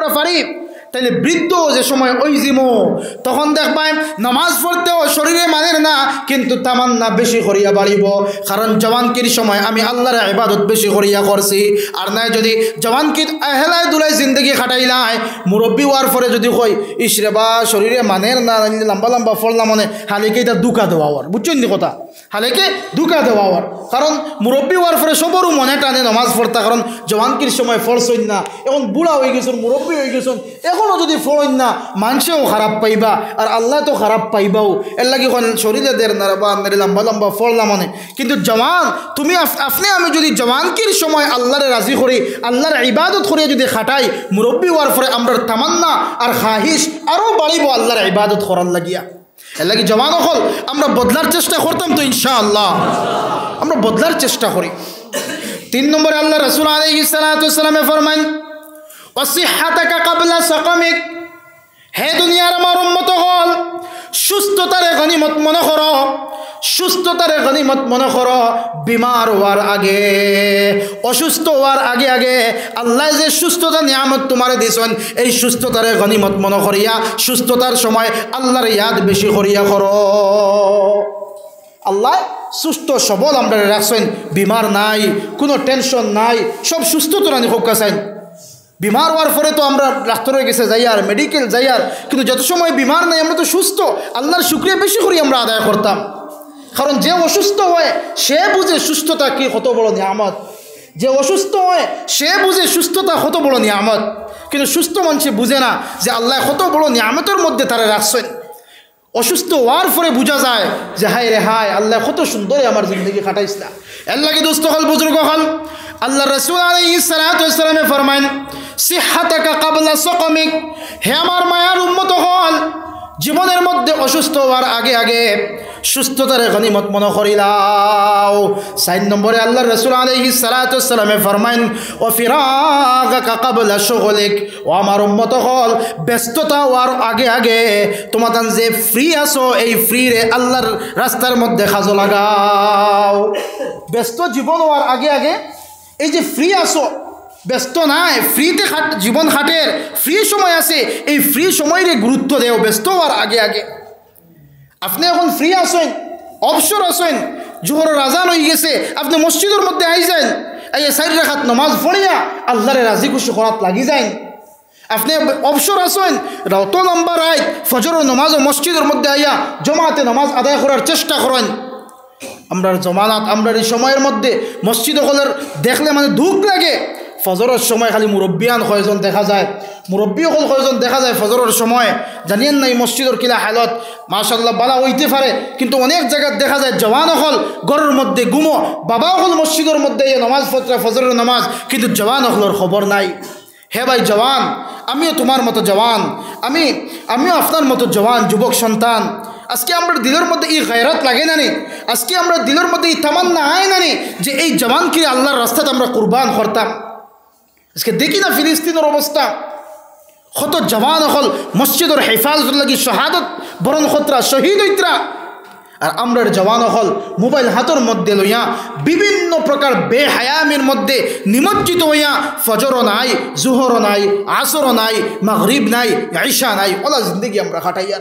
আমরা পারি তাইলে বৃদ্ধ যে সময় ওই জিমো তখন দেখবেন নামাজ পড়তেও শরীরে মানের না কিন্তু তামান্না বেশি করিয়া বাড়িব কারণ জওয়ানকির সময় আমি আল্লাহর ইবাদত বেশি করিয়া করছি আর নাই যদি জওয়ানকির হেলায় দুলাই জিন্দগি খাটাইলাই মুরব্বী হওয়ার পরে যদি কই ইসরে বা শরীরে মানের না লম্বা লম্বা ফলনা মনে হালেকে এটা দুকা দেওয়ার বুঝছেন নি কথা হালেকে দুকা দেওয়ার কারণ মুরব্বী হওয়ার পরে সবরও মনে টানে নামাজ পড়তা কারণ জওয়ানকির সময় ফলছই না এখন বুড়া হয়ে গেছেন মুরব্বী হয়ে গেছেন এখনও যদি ফলন না মানুষেও খারাপ পাইবা আর আল্লাহ তো খারাপ পাইবাও এর লাগে শরীরে দের না বা লম্বা লম্বা ফলনা মনে কিন্তু জওয়ান তুমি আপনি আমি যদি জওয়ানকির সময় আল্লাহরে রাজি করি আল্লাহর ইবাদত করে যদি খাটাই মুরব্বী হওয়ার পরে আমরা তামান্না আর খাহিশ আরও বাড়িব আল্লাহর ইবাদত করার লাগিয়া এর লাগে জওয়ান হল আমরা বদলার চেষ্টা করতাম তো ইনশাআল্লাহ আমরা বদলার চেষ্টা করি 3 নম্বরে আল্লাহ রাসূল আলাইহিস সালাতু ওয়াস সালামে ফরমান ওয়াসিহাতাকা ক্বাবলা সাকামিক হে দুনিয়ার আমার উম্মত হল সুস্থতারে গনিমত মনে করো সুস্থতারে গনিমত মনে করো বিমার হওয়ার আগে অসুস্থ হওয়ার আগে আগে আল্লাহ যে সুস্থতা নিয়ামত তোমারে দিয়েছেন এই সুস্থতারে গনিমত মনে করিয়া সুস্থতার সময় আল্লাহর ইয়াদ বেশি করিয়া করো আল্লাহ সুস্থ সবল আমরা রাখছেন বিমার নাই কোনো টেনশন নাই সব সুস্থ তো রানি হোক কাছেন বিমার হওয়ার পরে তো আমরা ডাক্তারের কাছে যাই আর মেডিকেল যাই আর কিন্তু যত সময় বিমার নাই আমরা তো সুস্থ আল্লাহর শুকরিয়া বেশি করি আমরা আদায় করতাম কারণ যে অসুস্থ হয় সে বুঝে সুস্থতা কি কত বড় নিয়ামত যে অসুস্থ হয় সে বুঝে সুস্থতা কত বড় নিয়ামত কিন্তু সুস্থ মানুষে বুঝে না যে আল্লাহ কত বড় নিয়ামতের মধ্যে তারা রাখছেন অসুস্থ হওয়ার পরে বোঝা যায় যে হায় রে হায় আল্লাহ কত সুন্দর আমার জিন্দগি কাটাইছিলা এর লাগে দোস্ত হল বুজুর্গ হল আল্লাহ রাসূল আলাইহিস সালাতু ওয়াস সালামে ফরমান সিহাতাকা ক্বাবলা সাকামিক হে আমার মায়ার উম্মত হল জীবনের মধ্যে অসুস্থ হওয়ার আগে আগে সুস্থতার গনিমত মনে করিলাও 4 নম্বরে আল্লাহ রাসূল আলাইহিস সালাতু ওয়াস সালামে ফরমান ওয়া ফিরাগাকা ক্বাবলা শুগলিক ও আমার উম্মত হল ব্যস্ততা হওয়ার আগে আগে তোমাদের যে ফ্রি আছো এই ফ্রি রে আল্লাহর রাস্তার মধ্যে কাজে লাগাও ব্যস্ত জীবন হওয়ার আগে আগে এই যে ফ্রি আছো ব্যস্ত নাই ফ্রিতে জীবন খাটের ফ্রি সময় আছে এই ফ্রি সময়রে গুরুত্ব দেও ব্যস্ত হওয়ার আগে আগে আপনি এখন ফ্রি আছেন অবসর আছেন জোহরের আজান হয়ে গেছে আপনি মসজিদের মধ্যে আইছেন এই 4 রাকাত নামাজ পড়িয়া আল্লাহরে রাজি খুশি করাত লাগি যান আপনি অবসর আছেন রাত লম্বা রাত ফজরের নামাজ মসজিদের মধ্যে আইয়া জামাতে নামাজ আদায় করার চেষ্টা করেন আমরার জমানাত আমরার এই সময়ের মধ্যে মসজিদ হলের দেখলে মানে দুঃখ লাগে ফজরের সময় খালি মুরব্বিয়ান কয়জন দেখা যায় মুরব্বী হল কয়জন দেখা যায় ফজরের সময় জানিয়েন না এই মসজিদের কিলা হালত মাশাআল্লাহ বালা হইতে পারে কিন্তু অনেক জায়গায় দেখা যায় জওয়ান হল ঘরের মধ্যে গুমো বাবা হল মসজিদের মধ্যে নামাজ পড়া ফজরের নামাজ কিন্তু জওয়ান হলের খবর নাই হে ভাই জওয়ান আমিও তোমার মতো জওয়ান আমিও আপনার মতো জওয়ান যুবক সন্তান আজকে আমরা দিলের মধ্যে এই গায়রত লাগে না নি আজকে আমরা দিলের মধ্যে এই তামান্না আয় না নি যে এই জওয়ানকে আল্লাহর রাস্তাতে আমরা কুরবান করতাম আজকে দেখি না ফিলিস্তিনের অবস্থা কত জওয়ান হল মসজিদের হেফাজত লাগি শাহাদত বরণ খতরা শহীদ হইতরা আর আমরার জওয়ান হল মোবাইল হাতের মধ্যে লইয়া বিভিন্ন প্রকার বেহায়ামির মধ্যে নিমজ্জিত হইয়া ফজরও নাই জোহরও নাই আসরও নাই মাগরিব নাই ঈশা নাই ওলা জিন্দগি আমরা কাটাইয়া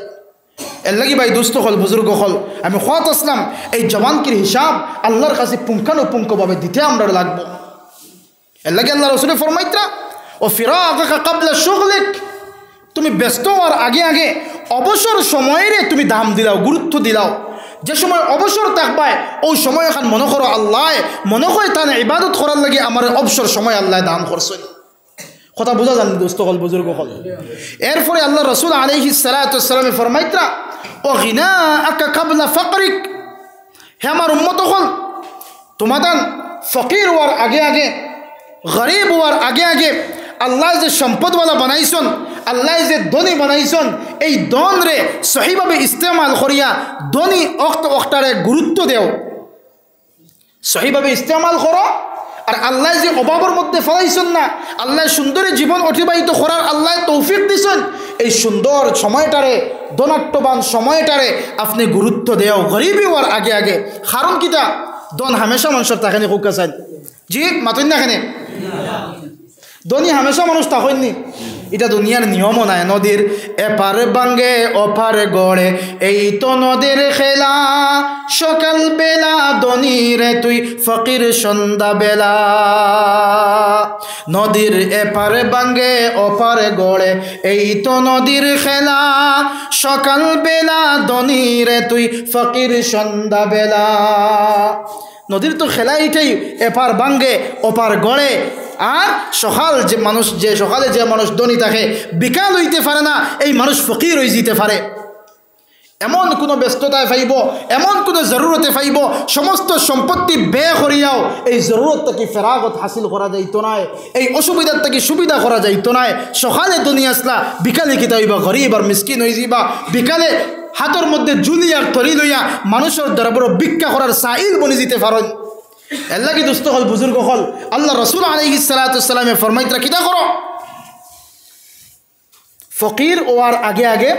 এর লাগি ভাই দুস্থ হল বুজুর্গ হল আমি খত আসলাম এই জওয়ানকির হিসাব আল্লাহর কাছে পুঙ্খানুপুঙ্খভাবে দিতে আমরা লাগবো এর লাগে আল্লাহ রাসূল ফরমাইতরা ও ফিরাগাকা ক্বাবলা শুগলিক তুমি ব্যস্ত হওয়ার আগে আগে অবসর সময়েরে তুমি দাম দিলাও গুরুত্ব দিলাও যে সময় অবসর থাকবায় ওই সময় এখন মনে করো আল্লাহ মনে হয় তার ইবাদত করার লাগে আমার অবসর সময় আল্লাহ দান করছেন কথা বোঝা যান দোস্ত হল বুজুর্গ হল এরপরে আল্লাহ রাসূল আলাইহিস সালাতু ওয়াস সালাম ফরমাইতরা ও গিনাআকা ক্বাবলা ফাকরিক হে আমার উম্মত হল তোমাদের ফকির হওয়ার আগে আগে গরিব হওয়ার আগে আগে আল্লাহ যে সম্পদওয়ালা বানাইছেন আল্লাহ যে ধনী বানাইছেন এই ধন রে সহিভাবে ইস্তেমাল করিয়া ধনী অক্টারে গুরুত্ব দেও সহিভাবে ইস্তেমাল করো আর আল্লাহ যে অভাবের মধ্যে ফেলাইছেন না আল্লাহ সুন্দরী জীবন অতিবাহিত করার আল্লাহ তৌফিক দিছেন এই সুন্দর সময়টারে ধনাট্যবান সময়টারে আপনি গুরুত্ব দেও গরিবী হওয়ার আগে আগে কারণ কিটা ধন হামেশা মানুষের তাখানে খুব কাছেন জি মাতুন না এখানে ধনী হামেশা মানুষ তাহননি এটা দুনিয়ার নিয়মও নাই। নদীর এপার ভাঙ্গে ওপার গড়ে, এই তো নদীর খেলা। সকাল বেলা ধনী রে তুই, ফকির সন্ধ্যা বেলা। নদীর এপার ভাঙ্গে ওপার গড়ে, এই তো নদীর খেলা। সকাল বেলা ধনী রে তুই, ফকির সন্ধ্যা বেলা। নদীর তো খেলা এইটাই, এপার ভাঙ্গে ওপার গড়ে। আর সকালে যে মানুষ ধনী থাকে, বিকাল হইতে পারে না, এই মানুষ ফকির হয়ে যেতে পারে। এমন কোনো ব্যস্ততায় পাইব, এমন কোনো জরুরতে পাইব, সমস্ত সম্পত্তি ব্যয় করিয়াও এই জরুরত থেকে ফেরাগত হাসিল করা যাইত না, এই অসুবিধার থেকে সুবিধা করা যাইত না। সকালে দুনিয়া আসলা, বিকালে কিতা হইবা গরিব আর মিসকিন হয়ে যাইবা। বিকালে হাতের মধ্যে জুলি আর তরি লইয়া মানুষের দরবার ভিক্ষা করার সাইল বনি যেতে পারেন। আল্লাহ কি দুস্থ হল, বুজুর্গ হল, আল্লাহ রসুল আলাইহিস সালাতু ওয়াস সালামে ফরমাইতরা কিতা করো, ফকির ওয়ার আগে আগে,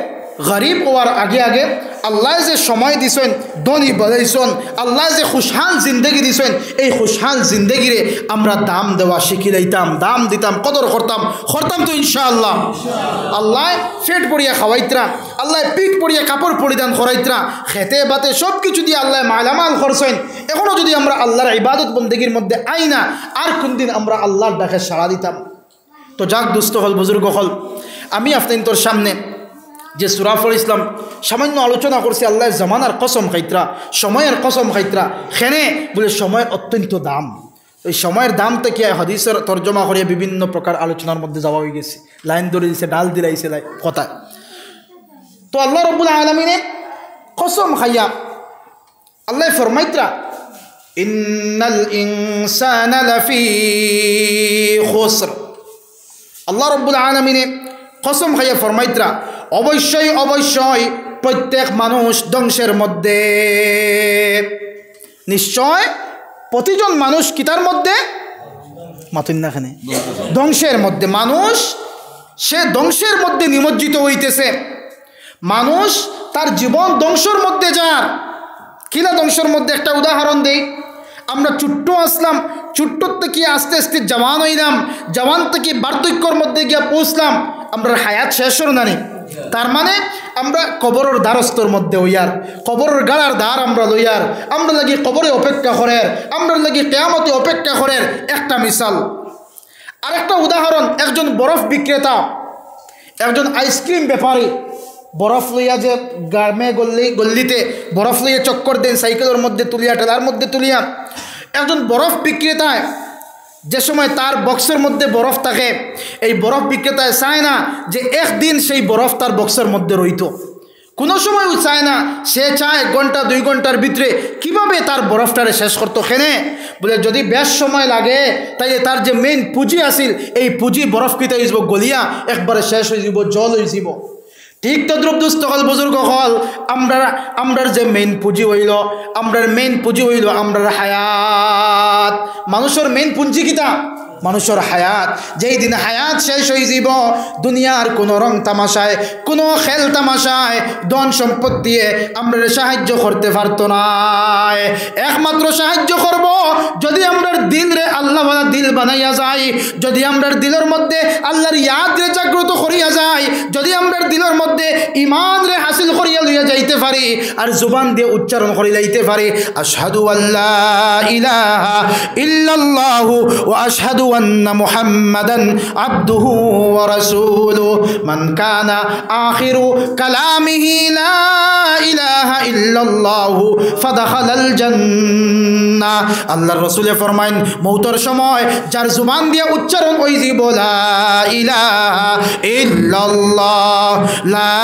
গরিব ওয়ার আগে আগে। আল্লাহ যে সময় দিছেন, ধনী বানাইছেন, আল্লাহ যে খুশহাল জিন্দগি দিছেন, এই খুশহাল জিন্দগিরে আমরা দাম দেওয়া শিখি লইতাম, দাম দিতাম, কদর করতাম তো ইনশাআল্লাহ। আল্লাহ পেট পড়িয়া খাওয়াইতরা, আল্লাহ পিঠ পড়িয়া কাপড় পরিধান করাইতরা, খেতে বাতে সব কিছু দিয়ে আল্লাহ মালামাল করছেন। এখনও যদি আমরা আল্লাহর ইবাদত বন্দেগীর মধ্যে আই না, আর কোনদিন আমরা আল্লাহর ডাকে সাড়া দিতাম? তো যাক দুস্থ হল, বুজুর্গ হল, আমি আপনার সামনে যে সূরা ইসলাম সামান্য আলোচনা করছি, আল্লাহ জামানার কসম খাইতরা, সময়ের কসম খাইতরা। খেনে বলে সময় অত্যন্ত দাম। এই সময়ের দাম থেকে হাদিসের তর্জমা করিয়া বিভিন্ন প্রকার আলোচনার মধ্যে যাওয়া হয়ে গেছে, লাইন ধরে দিছে, ডাল দিলাইছে কথা। তো আল্লাহ রাব্বুল আলামিনে কসম খাইয়া আল্লাহ ফরমাইতরা, ইন্নাল ইনসানা লাফি খুসর। আল্লাহ রাব্বুল আলামিনে কসম খাইয়া ফরমাইতরা, অবশ্যই অবশ্যই প্রত্যেক মানুষ ধ্বংসের মধ্যে। নিশ্চয় প্রতিজন মানুষ কিতার মধ্যে, মাতুন্নাখানে ধ্বংসের মধ্যে। মানুষ সে ধ্বংসের মধ্যে নিমজ্জিত হইতেছে। মানুষ তার জীবন ধ্বংসের মধ্যে যার। কিলা ধ্বংসের মধ্যে? একটা উদাহরণ দেই। আমরা ছোট্ট আসলাম, ছোট্টর থেকে আস্তে আস্তে জওয়ান হইলাম, জওয়ান থেকে বার্ধক্যর মধ্যে গিয়া পৌঁছলাম, আমরা হায়াত শেষ হল না। তার মানে আমরা কবরের দ্বারস্থর মধ্যে হইয়ার, কবরের গাড়ার দ্বার আমরা লইয়ার, আমরা লাগি কবরে অপেক্ষা করের, আমরা লাগি কিয়ামতে অপেক্ষা করের। একটা মিসাল। আরেকটা উদাহরণ, একজন বরফ বিক্রেতা, একজন আইসক্রিম ব্যাপারী, বরফ লইয়া যে গ্রামে গল্লিতে বরফ লইয়া চক্কর দেন, সাইকেলের মধ্যে তুলিয়া, ঠেলার মধ্যে তুলিয়া। একজন বরফ বিক্রেতায় যে সময় তার বক্সের মধ্যে বরফ থাকে, এই বরফ বিক্রেতায় চায় না যে একদিন সেই বরফ তার বক্সের মধ্যে রইত। কোনো সময়ও চায় না, সে চায় ঘন্টা 2 ঘন্টার ভিতরে কিভাবে তার বরফটারে শেষ করতো। কেনে বলে, যদি বেশ সময় লাগে তাইলে তার যে মেইন পুঁজি আসিল, এই পুঁজি বরফ কিতা হয়ে যাব, গলিয়া একবারে শেষ হয়ে যাব, জল হয়ে যাব। ঠিক তদ্রুপ দুস্থ হল, বুজুর্গ হল, আমরার যে মেইন পুঁজি হইল, আমরার মেইন পুঁজি হইল আমরার হায়াত। মানুষের মেইন পুঁজি কিতা? মানুষের হায়াত। যেই দিন হায়াত শেষ হয়ে যাব, দুনিয়ার কোনো রং তামাশায়, কোনো খেল তামাশায়, ধন সম্পদ দিয়ে আমরা সাহায্য করতে পারতো না। একমাত্র সাহায্য করব যদি আমরার দিল রে আল্লাহ দিল বানাইয়া যায়, যদি আমরার দিলের মধ্যে আল্লাহর ইয়াদ রে জাগ্রত করিয়া যায়, যদি আমরার দিলের মধ্যে ঈমান রে হাসিল করিয়া লইয়া যাইতে পারি, আর জবান দিয়ে উচ্চারণ করে যাইতে পারি, আশহাদু আল্লা ইলাহা ইল্লাল্লাহু ওয়া আশহাদু আন্না মুহাম্মাদান আবদুহু ওয়া রাসূলুহু, মান কানা আখিরু কালামিহি লা ইলাহা ইল্লাল্লাহু ফাদাখালাল জান্নাহ। আল্লাহর রাসূলে ফরমাইন, মৌতের সময় যার জবান দিয়ে উচ্চারণ ওই যাব লা ইলাহা ইল্লাল্লাহ, লা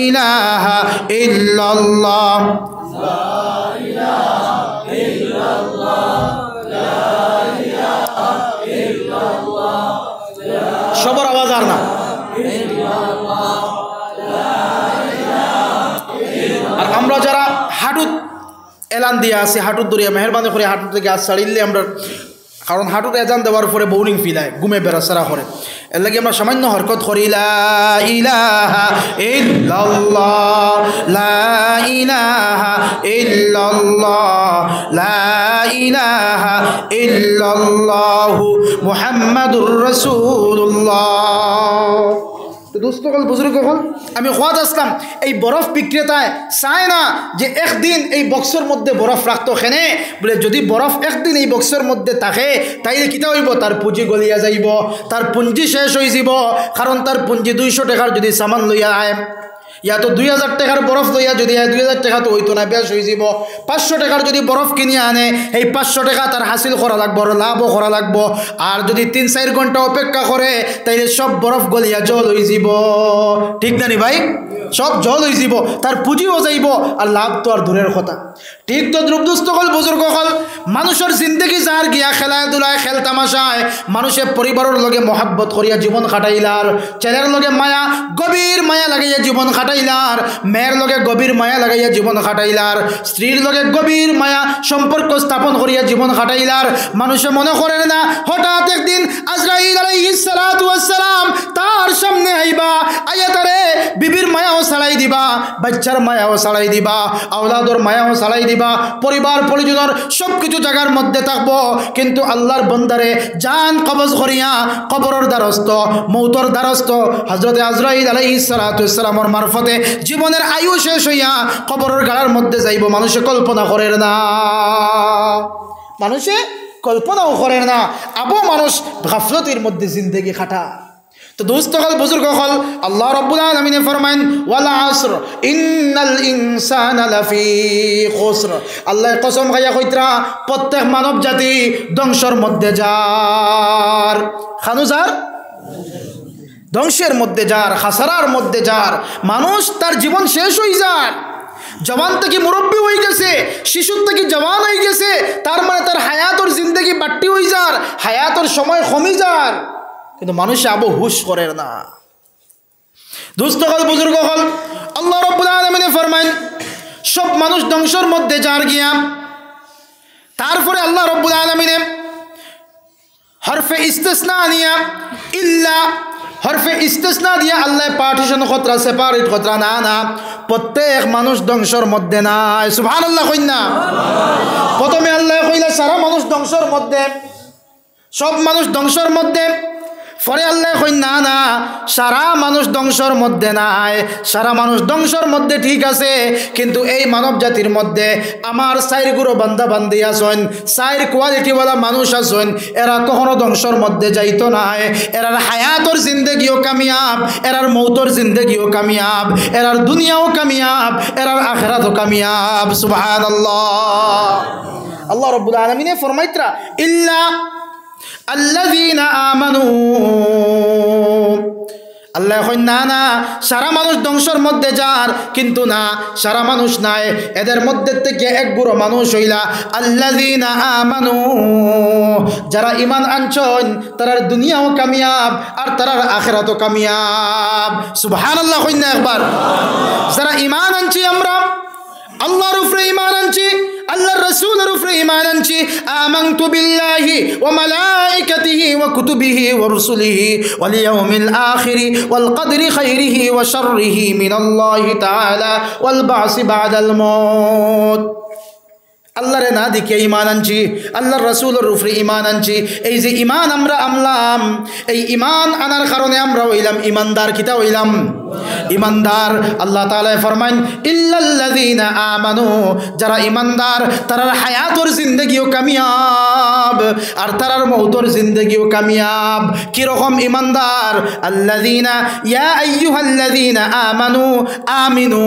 ইলাহা ইল্লাল্লাহ, লা ইলাহা ইল্লাল্লাহ, লা ইলাহা ইল্লাল্লাহ, সবার আওয়াজ আর না। আর আমরা যারা হাঁটুত এলান দিয়ে আসি, হাঁটুত দরিয়া মেহরবানি করে হাঁটুর থেকে আজ ছাড়িলে আমরা, কারণ হাঁটুর এজান দেওয়ার পরে বোরিং ফিল হয়, ঘুমে বেড়াচারা করে, এর লাগে আমরা সামান্য হরকত করি, লা ইলাহা ইল্লাল্লাহ, লা ইলাহা ইল্লাল্লাহ, লা ইলাহা ইল্লাল্লাহু মুহাম্মাদুর রাসূলুল্লাহ। দোস্তসকল বুজুর্গ হল আমি খোয়াদ আসলাম এই বরফ বিক্রেতায় চায় না যে একদিন এই বক্সের মধ্যে বরফ রাখতো খেনে বলে যদি বরফ একদিন এই বক্সের মধ্যে থাকে তাইলে কিতা হইব তার পুঁজি গলিয়া যাইব তার পুঁজি শেষ হয়ে যাব কারণ তার পুঁজি 200 টাকার যদি সামান লইয়া আয় ইয়া তো 2000 টাকার বরফ লইয়া যদি 2000 টাকা তো হইতো না বেশ হয়ে যাব 500 টাকার যদি বরফ কিনিয়া আনে এই 500 টাকা তার হাসিল করা লাগবো লাভও করা লাগবো আর যদি 3-4 ঘন্টা অপেক্ষা করে তাইলে সব বরফ গলিয়া জল হয়ে যাব ঠিক না নি ভাই সব জল হয়ে যাব তার পুঁজিও যাইব আর লাভ তো আর দূরের কথা ঠিক তো দ্রুপদুস্থকল বুজুর্গ হল মানুষের জিন্দগি যার গিয়া খেলায় দুলায় খেল তামাশায় মানুষের পরিবারের লগে মহাব্বত করিয়া জীবন কাটাইলার ছেলের লগে মায়া গভীর মায়া লাগাইয়া জীবন কাটাইলার মেয়ের লগে গভীর মায়া লাগাইয়া জীবন কাটাইলার স্ত্রীর লগে গভীর মায়া সম্পর্ক স্থাপন করিয়া জীবন কাটাইলার মানুষে মনে করেন না হঠাৎ একদিন আজরাইল আলাইহিস সালাতু ওয়াস সালাম তার সামনে আইবা আইয়া তারে বিবির মায়াও ছাড়াই দিবা বাচ্চার মায়াও ছাড়াই দিবা আওলাদর মায়াও ছাড়াই দিবা পরিবার পরিজনের সব কিছু জায়গার মধ্যে থাকবো কিন্তু আল্লাহর বন্দারে জান কবজ করিয়া কবরের দ্বারস্থ মৌতর দ্বারস্থ হযরত আজরাইল আলাইহিস সালাতু ওয়াস সালামের মারফতে জীবনের আয়ু শেষ হইয়া কবরের গাড়ার মধ্যে যাইব মানুষে কল্পনা করেন না মানুষে কল্পনাও করেন না আবু মানুষ গাফলতির মধ্যে জিন্দেগি কাটা তো দোস্তসকল বুজুর্গ হল আল্লাহ রাব্বুল আলামিন ফরমান ওয়াল আসর ইন্নাল ইনসানা লাফি খুসর আল্লাহ কসম খাইয়া কইতরা প্রত্যেক মানব জাতি ধ্বংসের মধ্যে যার খানুজার ধ্বংসের মধ্যে যার খাসারার মধ্যে যার মানুষ তার জীবন শেষ হয়ে যায় জওয়ান থেকে মুরব্বী হয়ে গেছে শিশুর থেকে জওয়ান হয়ে গেছে তার মানে তার হায়াতর জিন্দগি বাড়তি হয়ে যার হায়াতর সময় কমে যার কিন্তু মানুষ আবু হুশ করে না দোস্তসকল বুজুর্গ হল আল্লাহ রাব্বুল আলামিন ফরমান সব মানুষ ধ্বংসের মধ্যে যার গিয়া তারপরে আল্লাহ রাব্বুল আলামিন হরফে ইস্তিসনা নিয়া ইল্লা হরফে ইস্তিসনা দিয়া আল্লাহ পার্টিশন খতরা সেপারেট খতরা না না প্রত্যেক মানুষ ধ্বংসের মধ্যে নাই সুবহানাল্লাহ কইন না প্রথমে আল্লাহ কইলা সারা মানুষ ধ্বংসের মধ্যে সব মানুষ ধ্বংসের মধ্যে পরে আল্লাহ কইন না না সারা মানুষ ধ্বংসের মধ্যে নাই সারা মানুষ ধ্বংসের মধ্যে ঠিক আছে কিন্তু এই মানব জাতির মধ্যে আমার চাইর গুরু বান্দা বান্দি আছেন চাইর কোয়ালিটিওয়ালা মানুষ আছেন এরা কখনো ধ্বংসের মধ্যে যাইতো নাই এরার হায়াতর জিন্দগিও কামিয়াব এরার মৌতর জিন্দগিও কামিয়াব এরার দুনিয়াও কামিয়াব এরার আখিরাতও কামিয়াব সুবহানাল্লাহ আল্লাহ রাব্বুল আলামিন ফরমাইতরা ইল্লা আল্লাযীনা আমানু আল্লাহ কই না না সারা মানুষ ধ্বংসের মধ্যে যার কিন্তু না সারা মানুষ নাই এদের মধ্যে থেকে এক গুরু মানুষ হইলা আল্লাযীনা আমানু যারা ঈমান আনছেন তারার দুনিয়াও কামিয়াব আর তারার আখিরাতও কামিয়াব সুবহানাল্লাহ কই না একবার যারা ঈমান আনছি আমরা আল্লাহর উপরে ঈমান আনছি আল্লাহর রাসূলের উপরে ঈমান আনছি আমানতু বিল্লাহি ওয়া মালাইকাতিহি ওয়া কুতুবিহি ওয়া রুসুলিহি ওয়াল ইয়াউমিল আখির ওয়াল কদরি খাইরিহি ওয়া শাররিহি মিনাল্লাহি তাআলা ওয়াল বা'সি বা'দাল মাউত আল্লাহরে না দেখে ঈমান আনছি আল্লাহর রাসূলের উপরে ঈমান আনছি এই যে ঈমান আমরা আনলাম এই ঈমান আনার কারণে আমরা হইলাম ঈমানদার কিতা হইলাম ঈমানদার আল্লাহ তাআলা ফরমান ইল্লাল্লাযীনা আমানু যারা ঈমানদার তারার হায়াতর জিন্দেগিও কামিয়াব আর তারার মওতর জিন্দেগিও কামিয়াব কি রকম ঈমানদার আল্লাযীনা ইয়া আইয়ুহাল্লাযীনা আমানু আমিনু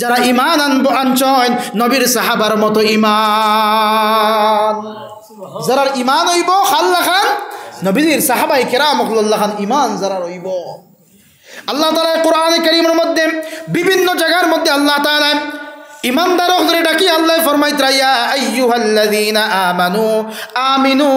যারা ঈমান আনছেন নবীর সাহাবার মতো ঈমান যারা ঈমান হইব আল্লাহ খান নবীর সাহাবায়ে কেরাম আল্লাহ খান ঈমান যারা হইব আল্লাহ তাআলা কোরআনে কারীমের মধ্যে বিভিন্ন জায়গার মধ্যে আল্লাহ তাআলা ঈমানদারদের ডাকি আল্লাহ ফরমাইতরা ইয়া আইয়ুহাল্লাযীনা আমানু আমিনু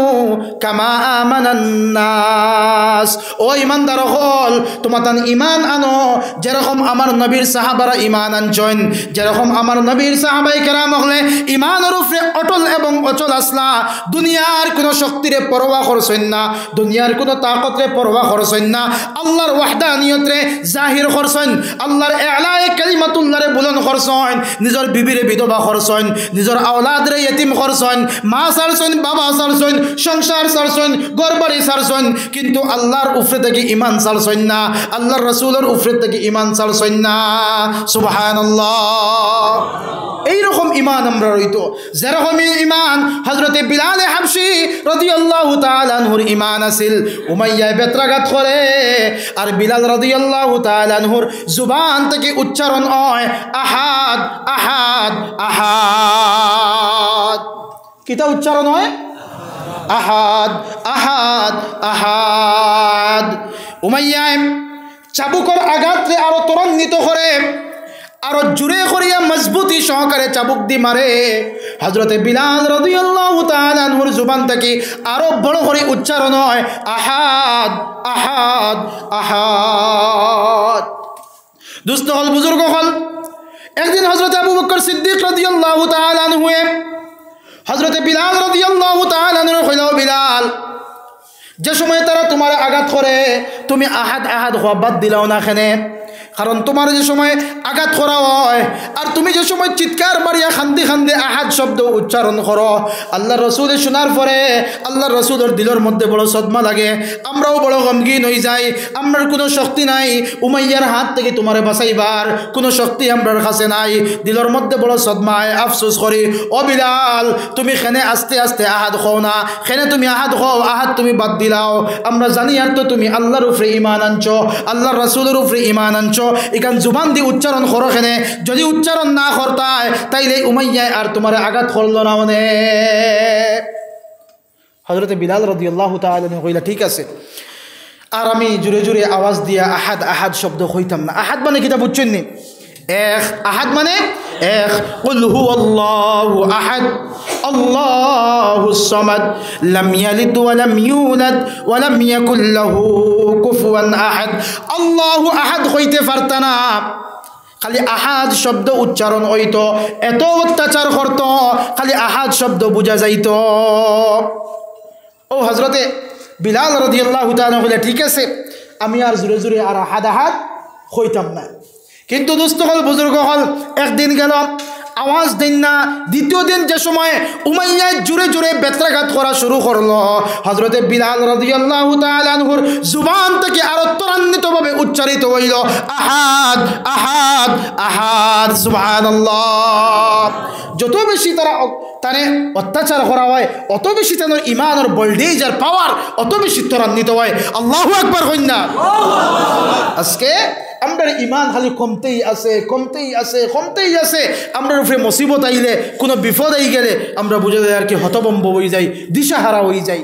কামা আমানান নাস ও ঈমানদার হল তোমাদের ঈমান আনো যেরকম আমার নবীর সাহাবারা ঈমান আনছেন যেরকম আমার নবীর সাহাবায়ে কেরাম হলে ঈমানের উপরে অটল এবং অচল আসলা দুনিয়ার কোনো শক্তিরে পরোয়া করছেন না দুনিয়ার কোনো তাকতরে পরোয়া করছেন না আল্লাহর ওয়াহদানিয়তরে জাহির করছেন আল্লাহর ইলায়ে কালিমাতুল্লাহরে বুলন্দ করছেন নিজের বিবিরে বিধবা করছেন, নিজের আওলাদরে ইতিম করছেন, মা ছাড়ছেন, বাবা ছাড়ছেন, সংসার ছাড়ছেন, ঘর বাড়ি ছাড়ছেন, কিন্তু আল্লাহর উপরে থেকে ঈমান ছাড়ছেন না, আল্লাহর রাসূলের উপরে থেকে ঈমান ছাড়ছেন না। সুবহানাল্লাহ। এইরকম ঈমান আমরা রইতো, যেরকম ঈমান হযরতে বিলাল হাবশী রাদিয়াল্লাহু তাআলা আনহুর ঈমান আছিল। উমাইয়া বেত্রাঘাত করে আর বিলাল রাদিয়াল্লাহু তাআলা আনহুর জুবান থেকে উচ্চারণ হয় আহাদ আহাদ আহাদ। কিটা উচ্চারণ হয়? আহাদ আহাদ আহাদ। উমাইয়া চাবুকর আঘাতরে আরো ত্বরান্বিত করে, আরো জুড়ে করিয়া মজবুতি সহকারে চাবুক দি মারে। হযরতে বিলাল রাদিয়াল্লাহু তাআলা আনহুর জুবান থেকে আরো বড় করে উচ্চারণ হয় আহাদ আহাদ আহাদ। দুস্থ হল, বুজুর্গ হল। একদিন হযরতে আবু বকর সিদ্দিক রাদিয়াল্লাহু তাআলা আনহু হযরতে বিলাল রাদিয়াল্লাহু তাআলা আনহু কইলো, বিলাল, যে সময় তারা তোমার আঘাত করে তুমি আহাদ আহাদ হওয়া বাদ দিলাও না কেনে? কারণ তোমার যে সময় আঘাত করা হয় আর তুমি যে সময় চিৎকার মারিয়া খান্দি খান্দি আহাদ শব্দ উচ্চারণ করো, আল্লাহ রসুলের শোনার পরে আল্লাহ রসুলের দিলের মধ্যে বড় সদমা লাগে, আমরাও বড় গমগিন হয়ে যাই। আমরার কোনো শক্তি নাই উমাইয়ার হাত থেকে তোমারে বাঁচাইবার, কোনো শক্তি আমরার কাছে নাই। দিলের মধ্যে বড় সদমায় আফসোস করি, ও বিলাল, তুমি খেনে আস্তে আস্তে আহাদ খাও না, খেনে তুমি আহাদ খাও, আহাদ তুমি বাদ দিলাও। আমরা জানি আর তো তুমি আল্লাহর উপরে ঈমান আনছো, আল্লাহর রাসূলের উপরে ঈমান আনছো, এখান জুবান দিয়ে উচ্চারণ করো খেনে। যদি উচ্চারণ না করতায় তাইলে উমাইয়া আর তোমার আঘাত করল না। মানে হযরতে বিলাল রাদিয়াল্লাহু তাআলা কইলা, ঠিক আছে। আর আমি জুড়ে জুড়ে আওয়াজ দিয়া আহাদ আহাদ শব্দ কইতাম না। আহাদ মানে কিতা বুঝছেন নি? এক। আহাদ মানে এক। কুল হুয়াল্লাহু আহাদ আল্লাহুস সামাদ লাম ইয়ালিদ ওয়া লাম ইউলাদ ওয়া লাম ইয়াকুল লাহু কুফুয়ান আহাদ। আল্লাহু আহাদ হইতে পারতা না, খালি আহাদ শব্দ উচ্চারণ হইতো, এত অত্যাচার করত, খালি আহাদ শব্দ বুঝা যাইত। ও হযরতে বিলাল রাদিয়াল্লাহু তাআলা কইলা, ঠিক আছে, আমি আর জোরে জোরে আর আহাদ আহাদ হইতাম না। কিন্তু দোস্ত হল, বুজুর্গ হল, একদিন গেল, আওয়াজ দিন না। দ্বিতীয় দিন যে সময় উমাইয়া জোরে জোরে বেত্রাঘাত করা শুরু করলো, হযরতে বিলাল রাদিয়াল্লাহু তাআলা আনহুর জুবান থেকে আরো ত্বরান্বিতভাবে উচ্চারিত হইল আহাদ আহাদ আহাদ। সুবহানাল্লাহ। যত বেশি তারা অত্যাচার করা হয়, অত বেশি তাদের ইমানের ভোল্টেজ আর পাওয়ার অত বেশি ত্বরান্বিত হয়। আল্লাহু আকবার হইন না। আজকে আমরা ইমান খালি কমতেই আছে কমতেই আছে কমতেই আছে। আমরা উপরে মুসিবত আইলে, কোনো বিপদ আই গেলে আমরা বুঝে যাই আর কি হতভম্ব হয়ে যাই, দিশাহারা হয়ে যাই।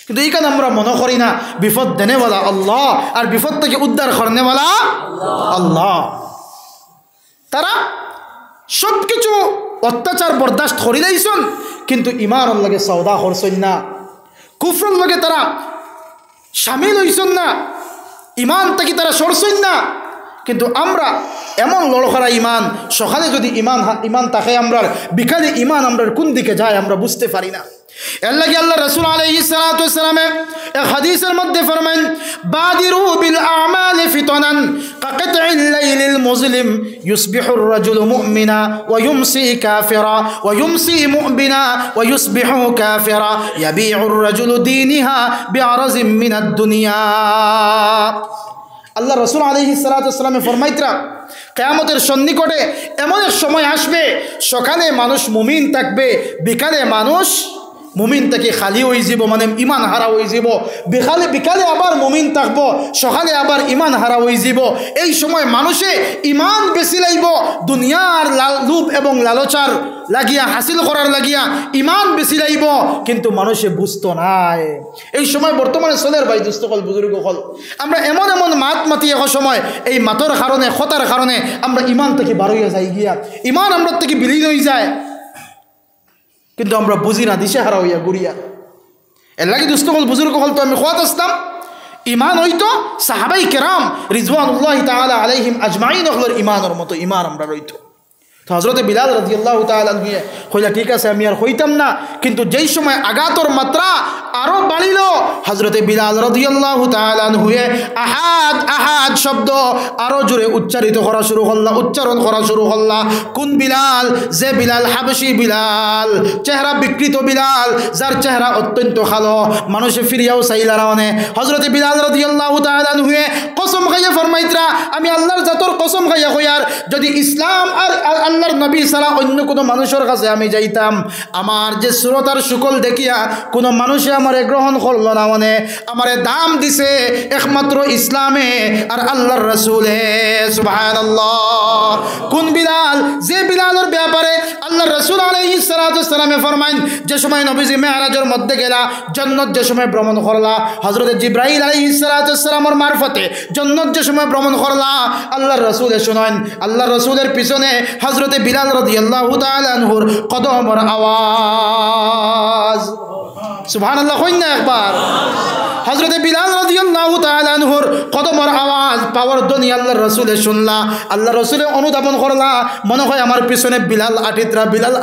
কিন্তু এইখানে আমরা মনে করি না বিপদ দেনেওয়ালা আল্লাহ আর বিপদ থেকে উদ্ধার করনেওয়ালা আল্লাহ। তারা সব কিছু অত্যাচার বরদাস্ত করি লাইছন, কিন্তু ইমানের লগে সওদা করছেন না, কুফরের লগে তারা শামিল হইছেন না, ইমান থেকে তারা সরছেন না। কিন্তু আমরা এমন লড়খরা ইমান, সকালে যদি ইমান থাকে আমরার, বিকালে ইমান আমরার কোন দিকে যায় আমরা বুঝতে পারি না। এর লাগে আল্লাহ রাসূল আলাইহিস সালাতু ওয়াস সালাম এক হাদিসের মধ্যে ফরমান, বাদিরু বিল আমালি ফিতানান কাকাতইল লাইলিল মুজলিম ইউসবিহুর রাজুলু মুমিনা ওয়া ইউমসি কাফিরা ওয়া ইউমসি মুমিনা ওয়া ইউসবিহু কাফিরা ইয়াবিউর রাজুলু দীনিহা বিআরাজিম মিনাদ দুনিয়া। আল্লাহ রাসূল আলাইহিস সালাতু ওয়াস সালাম ফরমাইতরা, কিয়ামতের সন্নিকটে এমন এক সময় আসবে, সকালে মানুষ মুমিন থাকবে, বিকালে মানুষ মুমিন থেকে খালি হয়ে যাব, মানে ইমান হারা হয়ে যাব। বিকালে আবার মুমিন থাকবো, সকালে আবার ইমান হারা হয়ে যাব। এই সময় মানুষে ইমান বেশি লাইব, দুনিয়ার লোভ এবং লালচার লাগিয়া হাসিল করার লাগিয়া ইমান বেশি লাইব, কিন্তু মানুষে বুঝতো নাই। এই সময় বর্তমানে চলের ভাই দুস্থ হল, বুজুর্গ হল, আমরা এমন এমন মাতি এক সময় এই মাতর কারণে, খতার কারণে আমরা ইমান থেকে বার হইয়া যাই গিয়া, ইমান আমরা থেকে বিলীন হয়ে যায়, কিন্তু আমরা বুঝি না, দিশেহারা হইয়া গুড়িয়া। এর লাগে দুস্থ হল, বুজুর্গ হল, তো আমি খোয়াত আসতাম ইমান হইতো সাহাবাই কেরাম রিজওয়ানুল্লাহি তাআলা আলাইহিম আজমাইন হলর ইমানের মতো ইমান আমরা রইতো। তো হজরতে বিলাল রাদিয়াল্লাহু তাআলা আনহু কইলা ঠিক আছে আমি আর হইতাম না, কিন্তু যেই সময় আঘাতর মাত্রা আরো বাড়িল হজরতে বিলাল রাদিয়াল্লাহু তাআলা আনহু আহাদ আহাদ শব্দ আরো জোরে উচ্চারণ করা শুরু করলা। কোন বিলাল? যে বিলাল হাবশী বিলাল, চেহারা বিকৃত বিলাল, যার চেহারা অত্যন্ত কালো, মানুষে ফিরিয়াও চাইলা রাওনে। হজরতে বিলাল রাদিয়াল্লাহু তাআলা আনহু কসম খাইয়া ফরমাইতরা আমি আল্লাহর জাতর কসম খাইয়া কইয়ার যদি ইসলাম আর আল্লাহর নবী ছাড়া অন্য কোনো মানুষের কাছে আমি যাইতাম, আমার যে সুরতার শুকল দেখিয়া কোনো মানুষে আমারে গ্রহণ করল না, মানে আমারে দাম দিছে একমাত্র ইসলামে আর আল্লাহর রাসূলে। সুবহানাল্লাহ। কোন বিলাল? যে বিলালের ব্যাপারে আল্লাহর রাসূল আলাইহিস সালাতু ওয়াস সালামে ফরমাইন যে সময় নবীজি মেরাজের মধ্যে গেলা, জান্নাত যে সময় ভ্রমণ করলা, হযরত জিবরাইল আলাইহিস সালাতু ওয়াস সালামের মারফতে জান্নাত যে সময় ভ্রমণ করলা, আল্লাহর রাসূলে শুনেন আল্লাহর রাসূলের পিছনে হযরত বিলাল রাদিয়াল্লাহু তাআলা আনহুর কদমের আওয়াজ। সুবহানাল্লাহ কইন না একবার। হযরত বিলাল রাদিয়াল্লাহু তাআলা আনহুর কদমের আওয়াজ পাওয়ার ধ্বনি আল্লাহর রাসূলে শুনলা, আল্লাহর রাসূলে অনুধাবন করলা মনে হয় আমার পিছনে বিলাল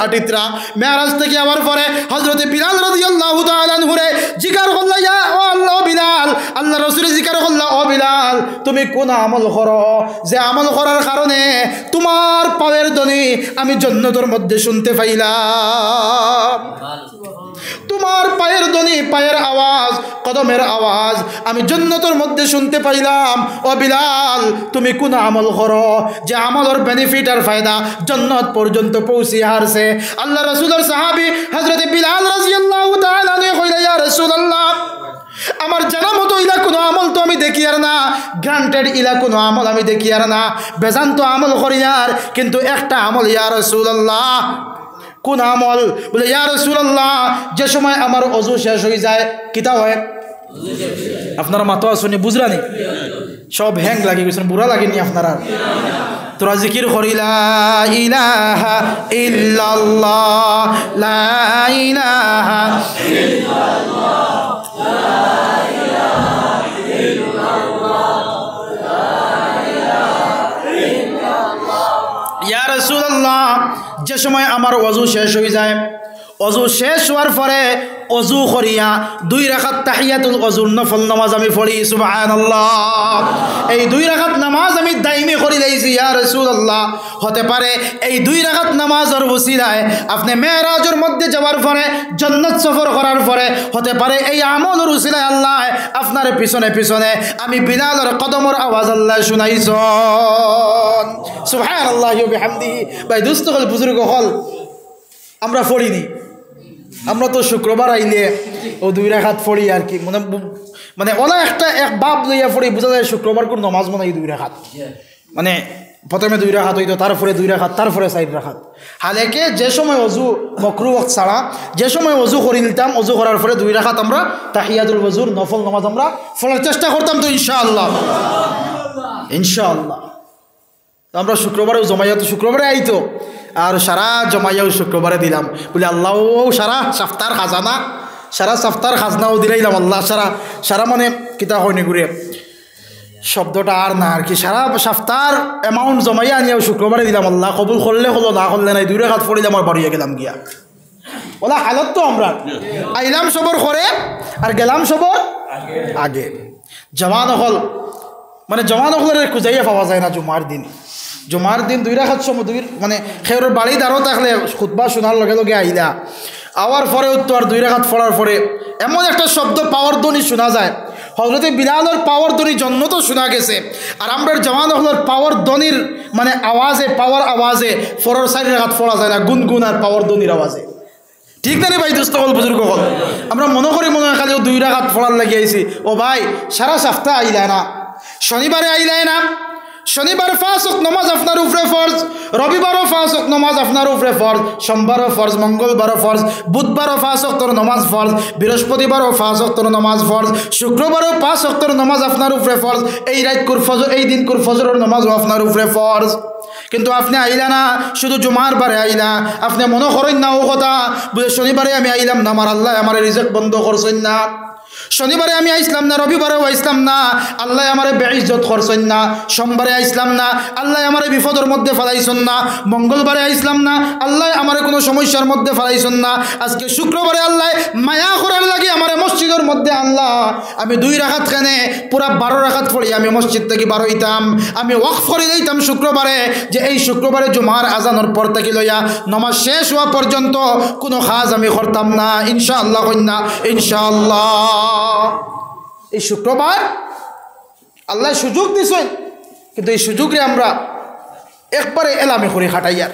আটিত্রা। মেরাজ থেকে আবার পরে হযরত বিলাল রাদিয়াল্লাহু তাআলা আনহুরে জিকির করলা, ইয়া ও আল্লাহ বিলাল, আল্লাহর রাসূলে জিকির করলা ও বিলাল তুমি কোন আমল করো যে আমল করার কারণে তোমার পাওয়ার ধ্বনি আমি জান্নাতের মধ্যে শুনতে পাইলাম, তোমার পায়ের ধ্বনি, পায়ের আওয়াজ, কদমের আওয়াজ আমি জান্নাতের মধ্যে শুনতে পাইলাম। ও বিলাল তুমি কোন আমল করো যে আমলের বেনিফিট আর ফায়দা জান্নাত পর্যন্ত পৌঁছে হারছে। আল্লাহ রাসূলের সাহাবী হযরত বিলাল রাদিয়াল্লাহু তাআলা আনহু কইলেন ইয়া রাসূলুল্লাহ আমার জানা মতো ইলা কোনো আমল তো আমি দেখি আর না, গ্রান্টেড ইলা কোনো আমল আমি দেখি আর না, বেজান তো আমল করি আর, কিন্তু একটা আমল ইয়া রাসূলুল্লাহ। কোন আমল? বলে ইয়া রাসূলুল্লাহ যে সময় আমার ওযু শেষ হয়ে যায় কিতা হয়? আপনারা মাতো শুনে বুঝরানি সব হ্যাং লাগি গেছেন, বুড়া লাগেনি আপনারা? তোরা জিকির করি লা ইলাহা ইল্লাল্লাহ লা ইলাহা ইল্লাল্লাহ লা ইলাহা ইল্লাল্লাহ লা ইলাহা ইল্লাল্লাহ। ইয়া রাসূলুল্লাহ যে সময় আমার ওযু শেষ হয়ে যায়, ওযু শেষ হওয়ার পরে ওযু করিয়া 2 রাকাত তাহিয়াতুল ওযুর নফল নামাজ আমি পড়ি। সুবহানাল্লাহ। এই 2 রাকাত নামাজ আমি দাইমি করি লাইছি ইয়া রাসূলুল্লাহ। হতে পারে এই 2 রাকাত নামাজের ওসিলায় আপনি মেরাজের মধ্যে যাওয়ার পরে জান্নাত সফর করার পরে হতে পারে এই আমলের ওসিলায় আল্লাহ আপনার পিছনে পিছনে আমি বিলালের কদমের আওয়াজ আল্লাহ শুনাইছেন। সুবহানাল্লাহি ওয়া বিহামদিহি। ভাই দোস্ত হল বুজুর্গ হল আমরা পড়িনি, আমরা তো শুক্রবার আইলে ও 2 রাকাত পড়ি আর কি, মানে ওলা এক বাপ লইয়া পড়ি বোঝা যায় শুক্রবার কোন নমাজ মনে হয় 2 রাকাত, মানে প্রথমে 2 রাকাত হইতো, তারপরে 2 রাকাত, তারপরে 4 রাকাত। হালেকে যে সময় অজু মকরু ওয়াক্ত ছাড়া যে সময় অজু করে নিতাম, অজু করার পরে 2 রাকাত আমরা তাহিয়াতুল ওযুর নফল নামাজ আমরা পড়ার চেষ্টা করতাম। তো ইনশাআল্লাহ আমরা শুক্রবারেও জমাইয়া, তো শুক্রবারে আইতো আর সারা জমাইয়াও শুক্রবারে দিলাম বলে আল্লাহ সারা সপ্তাহের খাজানা, সারা সপ্তাহের খাজনাও দিলাইলাম আল্লাহ সারা মানে কিতা হয়নি ঘুরে শব্দটা আর না আর কি, সারা সপ্তাহের অ্যামাউন্ট জমাইয়া আনিয়াও শুক্রবারে দিলাম আল্লাহ কবুল করলে হলো, না করলে নাই 2 রাকাত পড়িলাম আর বাড়িয়ে গেলাম গিয়া। ওলা হালত তো আমরা আইলাম সবর করে আর গেলাম সবর আগে। জওয়ান হল মানে জওয়ান হলের খুঁজাইয়া পাওয়া যায় না জুমার দিন। 2 রাকাত সময় মানে খেয়ের বাড়ি দাঁড়ো থাকলে খুতবা শোনার লগে লগে আইলা আওয়ার পরে তো আর 2 রাকাত পড়ার পরে এমন একটা শব্দ পাওয়ার ধ্বনি শোনা যায়, হযরতে বিলালের পাওয়ার ধ্বনি জন্নত শোনা গেছে, আর আমরা জওয়ান হলের পাওয়ার ধ্বনির মানে আওয়াজে পাওয়ার আওয়াজে 4 রাকাত পড়া যায় না, গুনগুন আর পাওয়ার ধ্বনির আওয়াজে। ঠিক না রে ভাই দোস্ত হল বুজুর্গ হল, আমরা মনে করি মনে হয় খালি 2 রাকাত পড়ার লাগি আইছি। ও ভাই সারা সপ্তাহ আইলায় না, শনিবারে আইলায় না, শনিবার 5 ওয়াক্ত নামাজ আপনার উপরে ফরজ, রবিবারও 5 ওয়াক্ত নামাজ আপনার উপরে ফরজ, সোমবারও ফরজ, মঙ্গলবারও ফরজ, বুধবারও 5 ওয়াক্তের নামাজ ফরজ, বৃহস্পতিবারও 5 ওয়াক্তের নামাজ ফরজ, শুক্রবারও 5 ওয়াক্তের নামাজ আপনার উপরে ফরজ, এই রাত কুর ফজর, এই দিন কুর ফজরের নামাজও আপনার উপরে ফরজ। কিন্তু আপনি আইলা না, শুধু জুমার বারে আইলা, আপনি মনে করেন না ও কথা বুঝে শনিবারে আমি আইলাম না, আমার আল্লাহ আমার রিজিক বন্ধ করছেন না, শনিবারে আমি আইসলাম না, রবিবারেও আইসলাম না, আল্লাহ আমারে বেইজ্জত করছেন না। সোমবারে আইসলাম না, আল্লাহ আমারে বিপদের মধ্যে ফেলাইছেন না। মঙ্গলবারে আইসলাম না, আল্লাহ আমারে কোনো সমস্যার মধ্যে ফেলাইছেন না। আজকে শুক্রবারে আল্লাহ মায়া করার লাগে আমারে মসজিদের মধ্যে আল্লাহ, আমি 2 রাকাত খানে পুরা 12 রাকাত পড়ি আমি মসজিদ থেকে বার হইতাম। আমি ওয়াকফ করে দিতাম শুক্রবারে, যে এই শুক্রবারে জুমার আজানোর পর থেকে লইয়া নমাজ শেষ হওয়া পর্যন্ত কোনো কাজ আমি করতাম না। ইনশাআল্লাহ কন্যা, ইনশাআল্লাহ। এই শুক্রবার আল্লাহ সুযোগ দিছেন, কিন্তু এই সুযোগে আমরা একবারে এলামি করে খাটাইয়ার।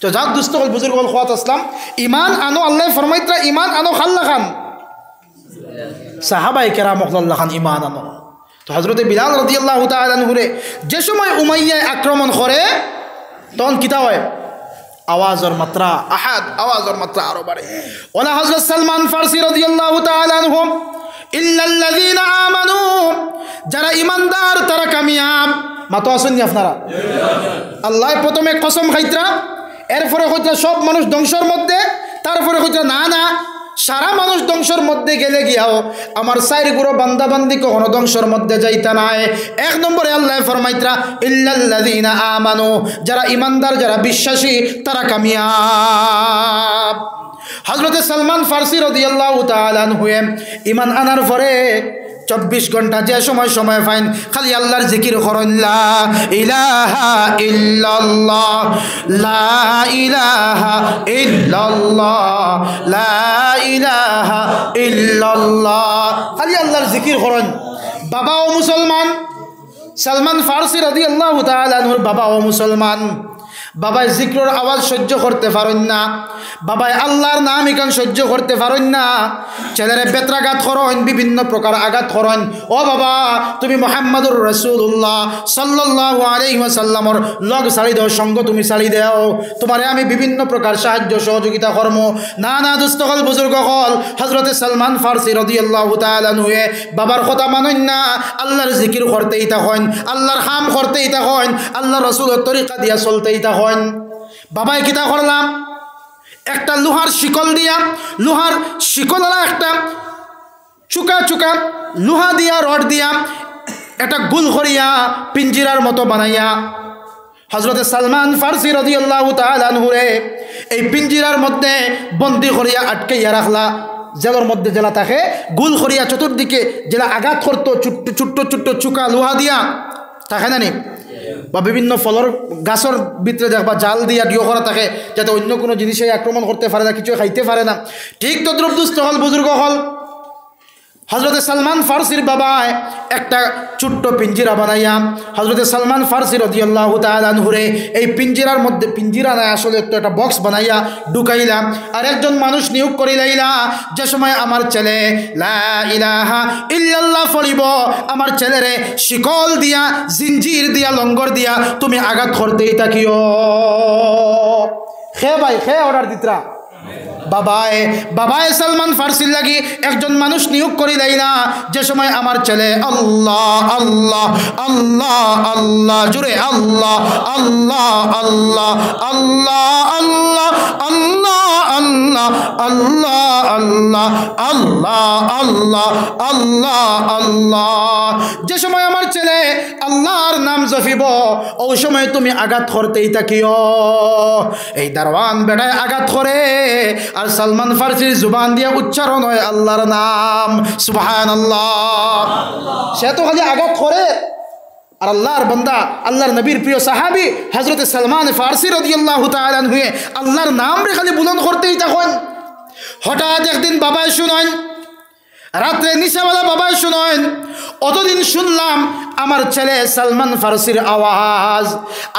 তো যাক দুস্থ হল বুজুর্গ হল খাওয়াত আসলাম, ইমান আনো আল্লাহ ফরমাইত্রা, ইমান আনো খাল্লা খান সাহাবাই কেরাম আল্লাহ খান ইমান আনো। তো হজরতে বিলাল রাদিয়াল্লাহু তাআলা আনহুরে যে সময় উমাইয়ায় আক্রমণ করে তখন কিতা হয়, আওয়াজের মাত্রা আহাদ, আওয়াজের মাত্রা আরো বাড়ে। ওলা হযরত সালমান ফারসি রাদিয়াল্লাহু তাআলা আনহু, ইল্লাল্লাযীনা আমানু, যারা ইমানদার তারা কামিয়াব। মাতো আসেন নি আপনারা? আল্লাহ প্রথমে কসম খাইত্রা, এরপরে কইত্রা সব মানুষ ধ্বংসের মধ্যে, তারপরে কইত্রা না না সারা মানুষ ধ্বংসের মধ্যে গেলে গিয়াও আমার 4 গুরু বান্দা বান্দি কখনো ধ্বংসের মধ্যে যাইতা নাই। 1 নম্বরে আল্লাহ ফরমাইত্রা ইল্লাল্লাযীনা আমানু, যারা ইমানদার, যারা বিশ্বাসী তারা কামিয়াব। হযরতে সালমান ফারসি রাদিয়াল্লাহু তাআলা আনহু ইমান আনার পরে 24 ঘন্টা যে সময় ফাইন খালি আল্লাহর জিকির করেন, লা ইলাহা ইল্লাল্লাহ, লা ইলাহা ইল্লাল্লাহ, লা ইলাহা ইল্লাল্লাহ, খালি আল্লাহর জিকির করেন। বাবাও মুসলমান, সালমান ফারসি রাদিয়াল্লাহু তাআলা আনহুর বাবাও মুসলমান। বাবাই জিক্রর আওয়াজ সহ্য করতে পারেন না, বাবাই আল্লাহর নাম ইকান সহ্য করতে পারেন না। ছেলেরে বেত্রাঘাত করেন, বিভিন্ন প্রকার আঘাত করেন। ও বাবা, তুমি মুহাম্মাদুর রাসূলুল্লাহ সাল্লাল্লাহু আলাইহি ওয়াসাল্লামর লগ ছাড়ি দাও, সঙ্গ তুমি ছাড়ি দাও, তোমারে আমি বিভিন্ন প্রকার সাহায্য সহযোগিতা করব। না না দোস্ত হল, বুজুর্গ হল, হযরতে সালমান ফারসি রাদিয়াল্লাহু তাআলা আনহু বাবার কথা মানেন না, আল্লাহর জিকির করতেই থাকেন, আল্লাহর হাম করতেই থাকেন, আল্লাহর রাসূলের তরিকা দিয়া চলতেই থাকেন। বাবাই কিতা করলাম, একটা লোহার শিকল দিয়া, লোহার শিকলওয়ালা একটা চুকা চুকা লোহা দিয়া, রড দিয়া একটা গুল করিয়া পিঞ্জিরার মতো বানাইয়া হযরতে সালমান ফারসি রাদিয়াল্লাহু তাআলা আনহুরে এই পিঞ্জিরার মধ্যে বন্দি করিয়া আটকাইয়া রাখলা। জেলার মধ্যে জেলা থাকে, গুল করিয়া চতুর্দিকে জেলা আঘাত করতো ছোট্ট ছোট্ট চুকা লোহা দিয়া থাকে না নি, বা বিভিন্ন ফলের গাছের ভিতরে দেখবা জাল দিয়া ডিও করা থাকে, যাতে অন্য কোনো জিনিসে আক্রমণ করতে পারে না, কিছু খাইতে পারে না। ঠিক তদ্রুপ দুস্থ হল, বুজুর্গ হল, হযরতে সালমান ফারসির বাবা একটা ছোট্ট পিঞ্জিরা বানাইয়া হযরতে সালমান ফারসি রাদিয়াল্লাহু তাআলা আনহুরে এই পিঞ্জিরার মধ্যে, পিঞ্জিরা না আসলে তো একটা বক্স বানাইয়া ঢুকাইলা, আর একজন মানুষ নিয়োগ করিলাইলা, যে সময় আমার ছেলে লা ইলাহা ইল্লাল্লাহ পড়িব, আমার ছেলেরে শিকল দিয়া, জিঞ্জির দিয়া, লঙ্গর দিয়া তুমি আঘাত করতেই থাকিও। খে ভাই খে অর্ডার দিতরা বাবায় সালমান ফারসির লাগি একজন মানুষ নিয়োগ করিলাই না, যে সময় আমার ছেলে আল্লাহ আল্লাহ আল্লাহ আল্লাহ জুড়ে আল্লাহ আল্লাহ আল্লাহ আল্লাহ আল্লাহ আল্লাহ আল্লাহ আল্লাহ আল্লাহ আল্লাহ আল্লাহ আল্লাহ, যে সময় আমার ছেলে আল্লাহর নাম জপিব, ওই সময় তুমি আঘাত করতেই থাকিও। এই দারওয়ান বেড়ায় আঘাত করে, আর সালমান ফারসির জুবান দিয়ে উচ্চারণ হয় আল্লাহর নাম, সুবহানাল্লাহ। সে তো খালি আঘাত করে, আর আল্লাহর বান্দা, আল্লাহর নবীর প্রিয় সাহাবী হযরতে সালমান ফারসি রাদিয়াল্লাহু তাআলা আনহু আল্লাহর নাম রে খালি বুলন্দ করতেই থাকেন। হঠাৎ একদিন বাবাই শুনেন, রাত্রে নিশাওয়ালা বাবাই শুনেন, অতদিন শুনলাম আমার ছেলে সালমান ফারসির আওয়াজ,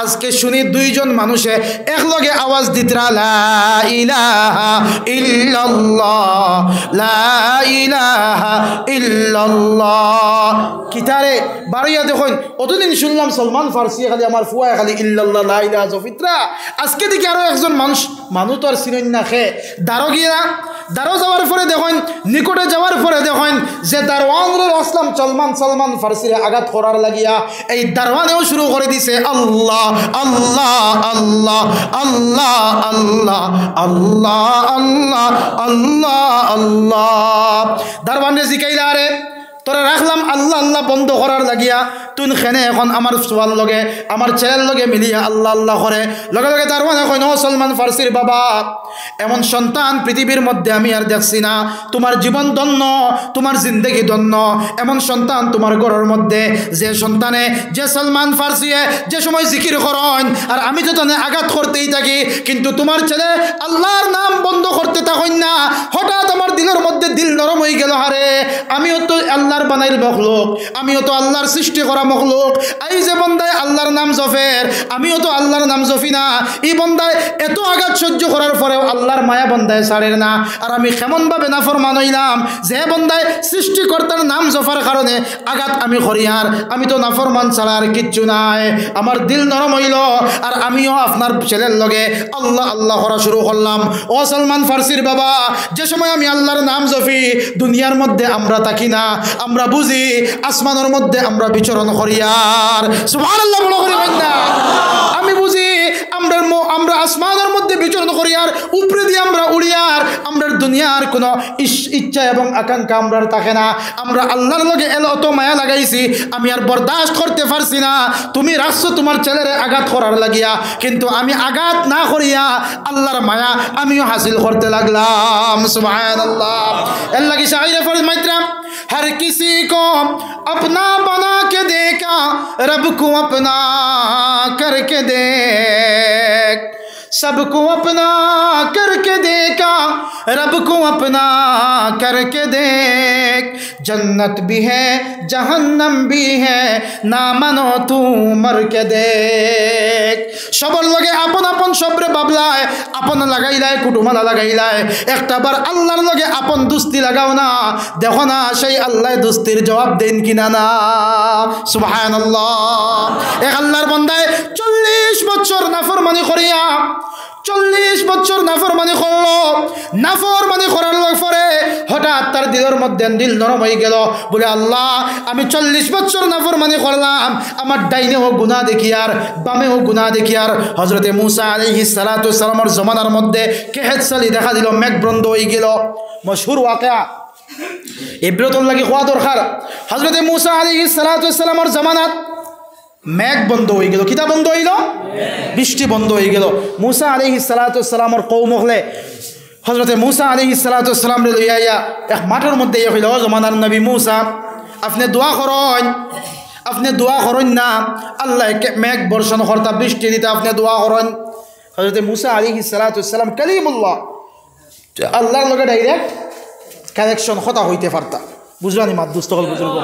আজকে শুনি 2 জন মানুষে একলগে আওয়াজ দিতরা, লা ইলাহা ইল্লাল্লাহ, লা ইলাহা ইল্লাল্লাহ। কিতারে বাড়িয়া দেখুন, অতদিন শুনলাম সালমান ফারসি খালি আমার ফুয়ায় খালি ইল্লাল্লাহ লা ইলাহা জফিত্রা, আজকে দেখি আরো একজন মানুষ তো আর চিনেন না, খে দারো যাওয়ার পরে দেখেন, নিকটে যাওয়ার পরে দেখেন যে দারওয়ানরে আসলাম সলমান ফার্সিরে আঘাত করার লাগিয়া এই দারওয়ানেও শুরু করে দিছে আল্লাহ আল্লাহ আল্লাহ আল্লাহ আল্লাহ আল্লাহ আল্লাহ আল্লাহ আল্লাহ। দারওয়ানে জিকাইলা, আরে তোরা রাখলাম আল্লাহ আল্লাহ বন্ধ করার লাগিয়া, তুই খেনে এখন আমার সোয়াল লগে আমার ছেলের লগে মিলিয়া আল্লাহ আল্লাহ করে। লগে লগে দারওয়ান এখন ও সলমান ফার্সির বাবা, এমন সন্তান পৃথিবীর মধ্যে আমি আর দেখছি না, তোমার জীবন ধন্য, তোমার জিন্দেগি ধন্য। এমন সন্তান তোমার ঘরের মধ্যে, যে সন্তানে যে সলমান ফার্সিয়ে যে সময় জিকির করেন আর আমি তো তানে আঘাত করতেই থাকি, কিন্তু তোমার ছেলে আল্লাহর নাম বন্ধ করতে থাকেন না। হঠাৎ আমার দিলের মধ্যে দিল নরম হয়ে গেল, হারে আমিও তো আল্লাহর বানাইল মখলুক, আমিও তো আল্লাহর সৃষ্টি করা মখলুক। এই যে বন্দায় আল্লাহর নাম জফের, আমিও তো আল্লাহর নাম জফি না। এই বন্দায় এত আঘাত সহ্য করার পরেও আল্লাহর মায়া বন্দায় ছাড়ের না। আর আমি কেমনভাবে নাফরমান হইলাম, যে বন্দায় সৃষ্টিকর্তার নাম জফার কারণে আঘাত আমি করি, আর আমি তো নাফরমান ছাড়া আর কিচ্ছু নাই। আমার দিল নরম হইল, আর আমিও আপনার ছেলের লগে আল্লাহ আল্লাহ করা শুরু করলাম। ও সলমান ফার্সির বাবা, যে সময় আমি আল্লাহর নাম জফি, দুনিয়ার মধ্যে আমরা থাকি না, আমরা বুঝি আসমানের মধ্যে আমরা বিচরণ করি। আর সুবহানাল্লাহ বলো করি না, আমি বুঝি আমরা আসমানের মধ্যে বিচরণ করি, আর উপরে দিয়ে আমরা উড়ি, আর আমরা দুনিয়ার কোনো ইচ্ছা এবং আকাঙ্ক্ষা আমরা থাকে না। আমরা আল্লাহর লগে এত মায়া লাগাইছি, আমি আর বরদাস্ত করতে পারছি না। তুমি রাখছো তোমার ছেলের আঘাত করার লাগিয়া, কিন্তু আমি আঘাত না করিয়া আল্লাহর মায়া আমিও হাসিল করতে লাগলাম। সুবহানাল্লাহ। এর লাগি শায়রে ফরমাইতরা, हर किसी को अपना बना के देखा, रब को अपना करके देख, सबको अपना करके देखा, रब को अपना करके देख, जन्नत भी है जहन्नम भी है, ना मानो तू मर के देख। সবার লগে আপন আপন সবরে বাবলায়, আপন লাগাইলায়, কুটুমালা লাগাইলায়, একটা বার আল্লাহর লগে আপন দুস্তি লাগাও না, দেখো না সেই আল্লাহ দুস্তির জবাব দেন কিনা না। সুবহানাল্লাহ। এক আল্লাহর বান্দায় 40 বছর নাফরমানি করিয়া, 40 বছর নাফরমানি করলো, নাফরমানি করার পরে হঠাৎ তার দিলের মধ্যে দিল নরম হয়ে গেল, বলে আল্লাহ আমি 40 বছর নাফরমানি করলাম, আমার ডাইনেও গুনাহ দেখি আর বামেও গুনাহ দেখি। আর হযরতে মুসা আলাইহিস সালাতু ওয়াস সালামের জমানার মধ্যে কেহেত সালি দেখা দিল, মেঘ বন্ধ হয়ে গেল। মশহুর ওয়াকিয়া, ইবরাতুল লাগি হওয়া দরকার। হযরতে মুসা আলাইহিস সালাতু ওয়াস সালামের জামানাত মেঘ বন্ধ হয়ে গেল। কিতা বন্ধ হইল? বৃষ্টি বন্ধ হয়ে গেল। মুসা আলাইহিস সালাতু ওয়াস সালামের কওম হলে হযরতে মুসা আলাইহিস সালাতু ওয়াস সালাম রে লইয়া এক মাঠের মধ্যে হইল, জমানার নবী মুসা আপনি দোয়া করেন, আপনি দোয়া করেন না আল্লাহ মেঘ বর্ষণ করতা, বৃষ্টি দিতে, আপনি দোয়া করেন। হযরতে মুসা আলাইহিস সালাতু ওয়াস সালাম কালিমুল্লাহ, আল্লাহর লগে ডাইরেক্ট কানেকশন কথা হইতে পারতা, বুঝলানি মাদ্দুস তকল বুজুর্গ।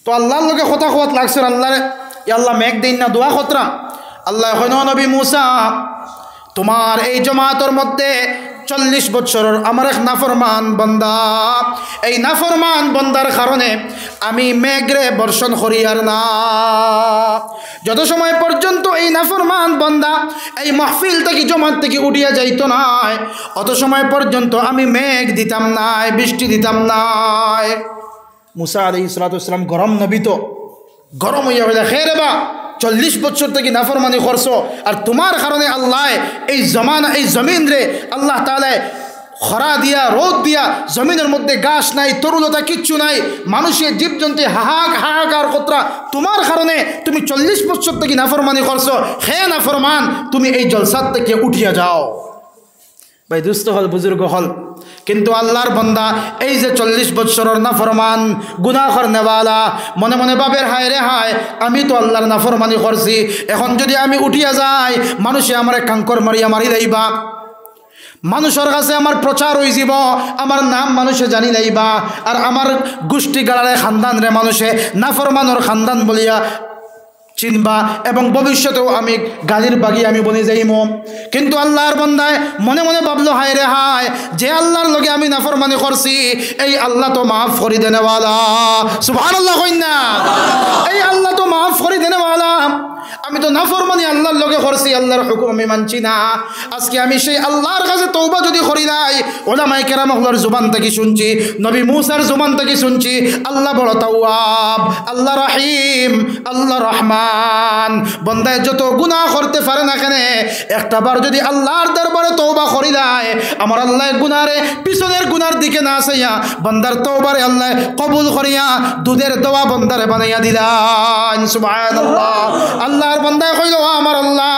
তো আল্লাহর লগে কথা হওয়াত লাগছে, আল্লাহরে আল্লাহ মেঘ দিন না, দোয়া খতরা। আল্লাহ কইন, নবী মুসা তোমার এই জমাতের মধ্যে 40 বছরের আমার এক নাফরমান বান্দা, এই নাফরমান বান্দার কারণে আমি মেঘরে বর্ষণ করি আর না। যত সময় পর্যন্ত এই নাফরমান বান্দা এই মাহফিল থেকে জমাত থেকে উঠিয়া যাইত নাই, অত সময় পর্যন্ত আমি মেঘ দিতাম নাই, বৃষ্টি দিতাম নাই। মুসা আলাইহিস সালাতু ওয়াস সালাম গরম নবী, তো গরম হইয়া হইলা, খেরে বা 40 বছর থেকে নাফরমানি করছো, আর তোমার কারণে আল্লাহ এই জমানা এই জমিন রে আল্লাহ তাআলা খরা দিয়া, রোদ দিয়া, জমিনের মধ্যে ঘাস নাই, তরুলতা কিচ্ছু নাই, মানুষের জীবজন্তু হাহাকার কতরা, তোমার কারণে তুমি 40 বছর থেকে নাফরমানি করছো। হে নাফরমান, তুমি এই জলসাত থেকে উঠিয়া যাও। ভাই দুস্থ হল, বুজুর্গ হল, কিন্তু আল্লাহর বান্দা এই যে 40 বছরের নাফরমান গুনাহর নেওয়ালা মনে মনে ভাবের, হায় রে হায়, আমি তো আল্লাহর নাফরমানি করছি, এখন যদি আমি উঠিয়া যাই মানুষে আমার কাঙ্কর মারিয়া মারি লাইবা, মানুষের কাছে আমার প্রচার হয়ে যাব, আমার নাম মানুষে জানি লাইবা, আর আমার গোষ্ঠী গাড়ারে খানদান রে মানুষে নাফরমানোর খানদান বলিয়া চিনবা, এবং ভবিষ্যতেও আমি গালির বাগি আমি বনে যাইম। কিন্তু আল্লাহর বান্দায় মনে মনে ভাবলো, হায় রে হায়, যে আল্লাহর লগে আমি নাফরমানি করছি এই আল্লাহ তো মাফ করে দেনেওয়ালা। সুবহানাল্লাহ কইন না, এই আল্লাহ তো মাফ করে দেনেওয়ালা। আমি তো নাফরমানি আল্লাহর লগে করছি, আল্লাহর হুকুম আমি মানছি না। আজকে আমি সেই আল্লাহর কাছে তওবা যদি করি নাই, উলামায়ে কেরাম আল্লাহর জবান থেকে শুনছি, নবী মুসার জবান থেকে শুনছি, আল্লাহ বড় তাওয়াব, আল্লাহ রহিম, আল্লাহ রহমান। বান্দায় যত গুনাহ করতে পারে না কেন, একটা বার যদি আল্লাহর দরবারে তওবা করি নাই, আমার আল্লাহ গুনারে পিছনের গুনার দিকে না চাইয়া বান্দার তওবারে আল্লাহ কবুল করিয়া দুধের দোয়া বান্দারে বানাইয়া দিলেন। সুবহানাল্লাহ। আল্লাহর বান্দায় কইল, আমার আল্লাহ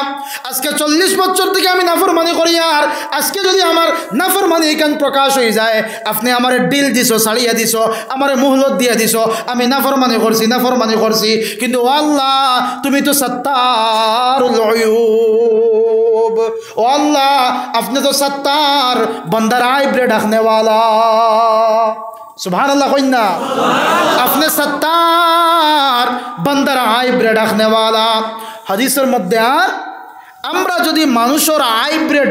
আজকে 40 বছর থেকে আমি নাফরমানি করি, আর আজকে যদি আমার নাফরমানি এখান প্রকাশ হয়ে যায়, আপনি আমার ডিল দিছো, ছাড়িয়া দিছো, আমার মুহলত দিয়ে দিছো, আমি নাফরমানি করছি, কিন্তু আল্লাহ তুমি তো সত্তারুল উয়ুব, ও আল্লাহ আপনি তো সত্তার, বন্দার আইবরে ঢাকনে वाला। সুবহানাল্লাহ কইনা, আপনি সত্তার, বন্দার আইবরে ঢাকনে वाला। হাদিসের মধ্যে আর আমরা যদি মানুষের আইবরে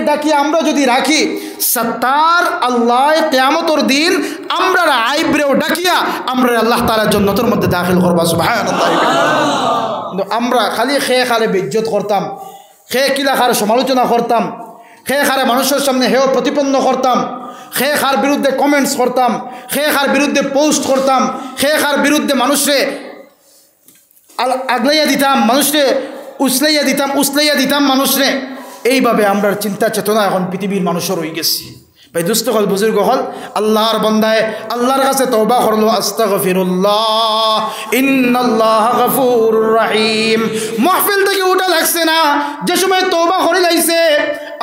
ডাকি আমরা যদি রাখি, সত্তার আল্লাহ কিয়ামতের দিন আমরা আইবরেও ডাকিয়া আমরা আল্লাহ তাআলার জান্নাতের মধ্যে দাখিল করবা। সুবহানাল্লাহ। কিন্তু আমরা খালি খালে বেইজ্জত করতাম, কিলাখার সমালোচনা করতাম, খারে মানুষের সামনে হেয় প্রতিপন্ন করতাম, খার বিরুদ্ধে কমেন্টস করতাম, খার বিরুদ্ধে পোস্ট করতাম, খার বিরুদ্ধে মানুষে আগলাইয়া দিতাম, মানুষরে উসলাইয়া দিতাম মানুষরে। এইভাবে আমরা চিন্তা চেতনা এখন পৃথিবীর মানুষের হয়ে গেছি। ভাই দুস্থ হল, বুজুর্গ হল, আল্লাহর বান্দায় আল্লাহর কাছে তওবা করলো, আস্তাগফিরুল্লাহ ইন্নাল্লাহ গফুরুর রহিম। মাহফিল থেকে উঠা লাগছে না, যে সময় তওবা করে লাইছে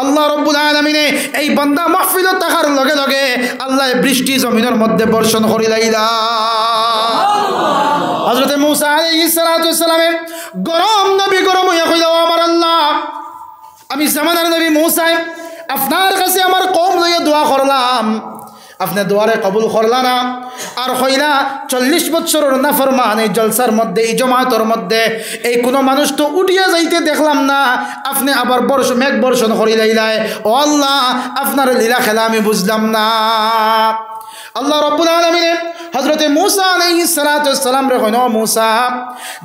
আল্লাহ রব্বুল আলামিনে এই বান্দা মাহফিল থাকার লগে লগে আল্লাহ বৃষ্টি জমিনের মধ্যে বর্ষণ করে লাইলা। হযরত মূসা আলাইহিস সালাতু ওয়াস সালামের গরম নবী গরম হইয়া কইলো, আমার আল্লাহ আমি জামানার নবী মূসা আপনার কাছে আমার কওম লইয়া দোয়া করলাম, আপনি দোয়ারে কবুল করলা না, আর হইলা 40 বছরের নাফরমান এই জলসার মধ্যে, এই জমাতের মধ্যে এই কোনো মানুষ তো উঠিয়া যাইতে দেখলাম না, আপনি আবার মেঘ বর্ষণ করিলাইলাই। ও আল্লাহ আপনার লীলা খেলা আমি বুঝলাম না। আল্লাহ রব্বুল আলামিন হযরত মূসা আলাইহিস সালাতু ওয়াস সালাম রে কইনো, মূসা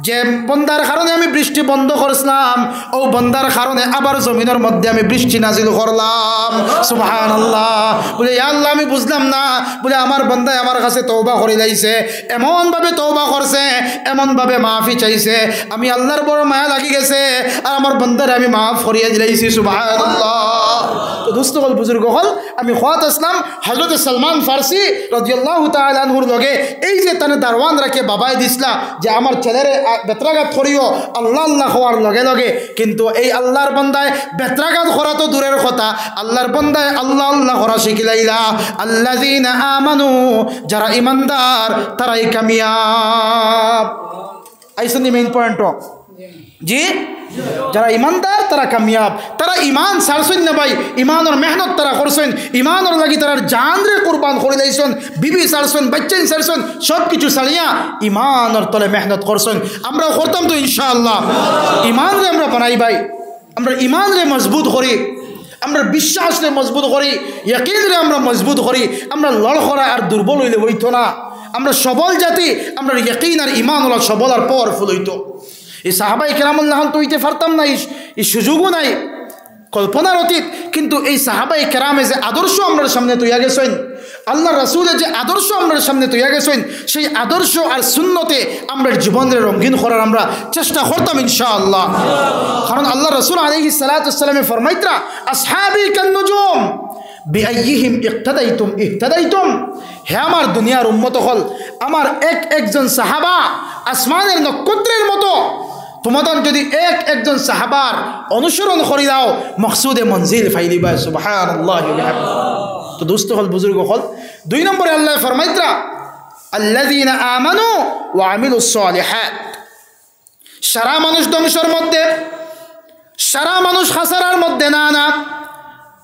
যে বন্দার কারণে আমি বৃষ্টি বন্ধ করছিলাম, ও বন্দার কারণে আবার জমিনের মধ্যে আমি বৃষ্টি নাজিল করলাম। সুবহানাল্লাহ। বলে ইয়া আল্লাহ আমি বুঝলাম না, বলে আমার বান্দায় আমার কাছে তওবা করে লাইছে, এমন ভাবে তওবা করছে, এমন ভাবে মাফি চাইছে, আমি আল্লাহর বড় মায়া লাগি গেছে, আর আমার বান্দারে আমি মাফ করিয়া দিলাইছি। সুবহানাল্লাহ। তো দোস্ত হল, বুজুর্গ হল, আমি খোয়াত আসলাম হযরত সালমান ফারসি রাদিয়াল্লাহু তাআলা আনহুর লগে এই যে তানে দারওয়ান রাখে বাবাই দিসলা যে আমার ছেলেরে বেত্রাঘাত করিও আল্লাহ আল্লাহ হওয়ার লগে লগে, কিন্তু এই আল্লাহর বান্দায় বেত্রাঘাত করা তো দূরের কথা, আল্লাহর বান্দায় আল্লাহ আল্লাহ করা শিখিলাইলা। আল্লাযীনা আমানু, যারা ইমানদার তারাই কামিয়াব। আইসনি মেইন পয়েন্ট জি, যারা ইমানদার তারা কামিয়াব। তারা ইমান ছাড়ছেন না ভাই, ইমানের মেহনত তারা করছেন, ইমানের লাগি তারা জানরে কুরবান করে দিয়েছেন, বিবি ছাড়ছেন, বাচ্চাই ছাড়ছেন, সব কিছু ছাড়িয়া ইমানের তলে মেহনত করছেন। আমরা করতাম তো ইনশাআল্লাহ। ইমানরে আমরা বানাই ভাই, আমরা ইমানরে মজবুত করি, আমরা বিশ্বাসরে মজবুত করি, ইয়াকিনরে আমরা মজবুত করি। আমরা লড়খড়া আর দুর্বল হইলে হইতো না, আমরা সবল জাতি, আমরা ইয়াকিন আর ইমান হল সবল আর পাওয়ারফুল হইতো। এই সাহাবাই কেরামুল্লাহ তো হইতে পারতাম না, এই সুযোগও নাই, কল্পনার অতীত। কিন্তু এই সাহাবাই কেরামে যে আদর্শ আমরা সামনে তৈয়া গেছেন, আল্লাহ রাসূলের যে আদর্শ আমরা সামনে তৈয়া গেছেন, সেই আদর্শ আর সুন্নতে আমরা জীবনের রঙিন করার আমরা চেষ্টা করতাম ইনশাআল্লাহ। কারণ আল্লাহ রাসূল আলাইহিস সালাতু ওয়াস সালামের ফরমাইতরা, আসহাবি কান্নুজুম বিআইয়িহিম ইক্তাদাইতুম ইহতাদাইতুম। হে আমার দুনিয়ার উম্মত হল, আমার একজন সাহাবা আসমানের নক্ষত্রের মতো, তোমাদের যদি একজন সাহাবার অনুসরণ করি দাও মকসুদে মঞ্জিল ফাইলিবা। সুবহানাল্লাহ। তো দোস্ত হল, বুজুর্গ হল, 2 নম্বরে আল্লাহ ফরমাইতরা আল্লাযীনা আমানু ওয়া আমিলুস সালিহাত। সারা মানুষ ধ্বংসের মধ্যে, সারা মানুষ খাসারার মধ্যে না,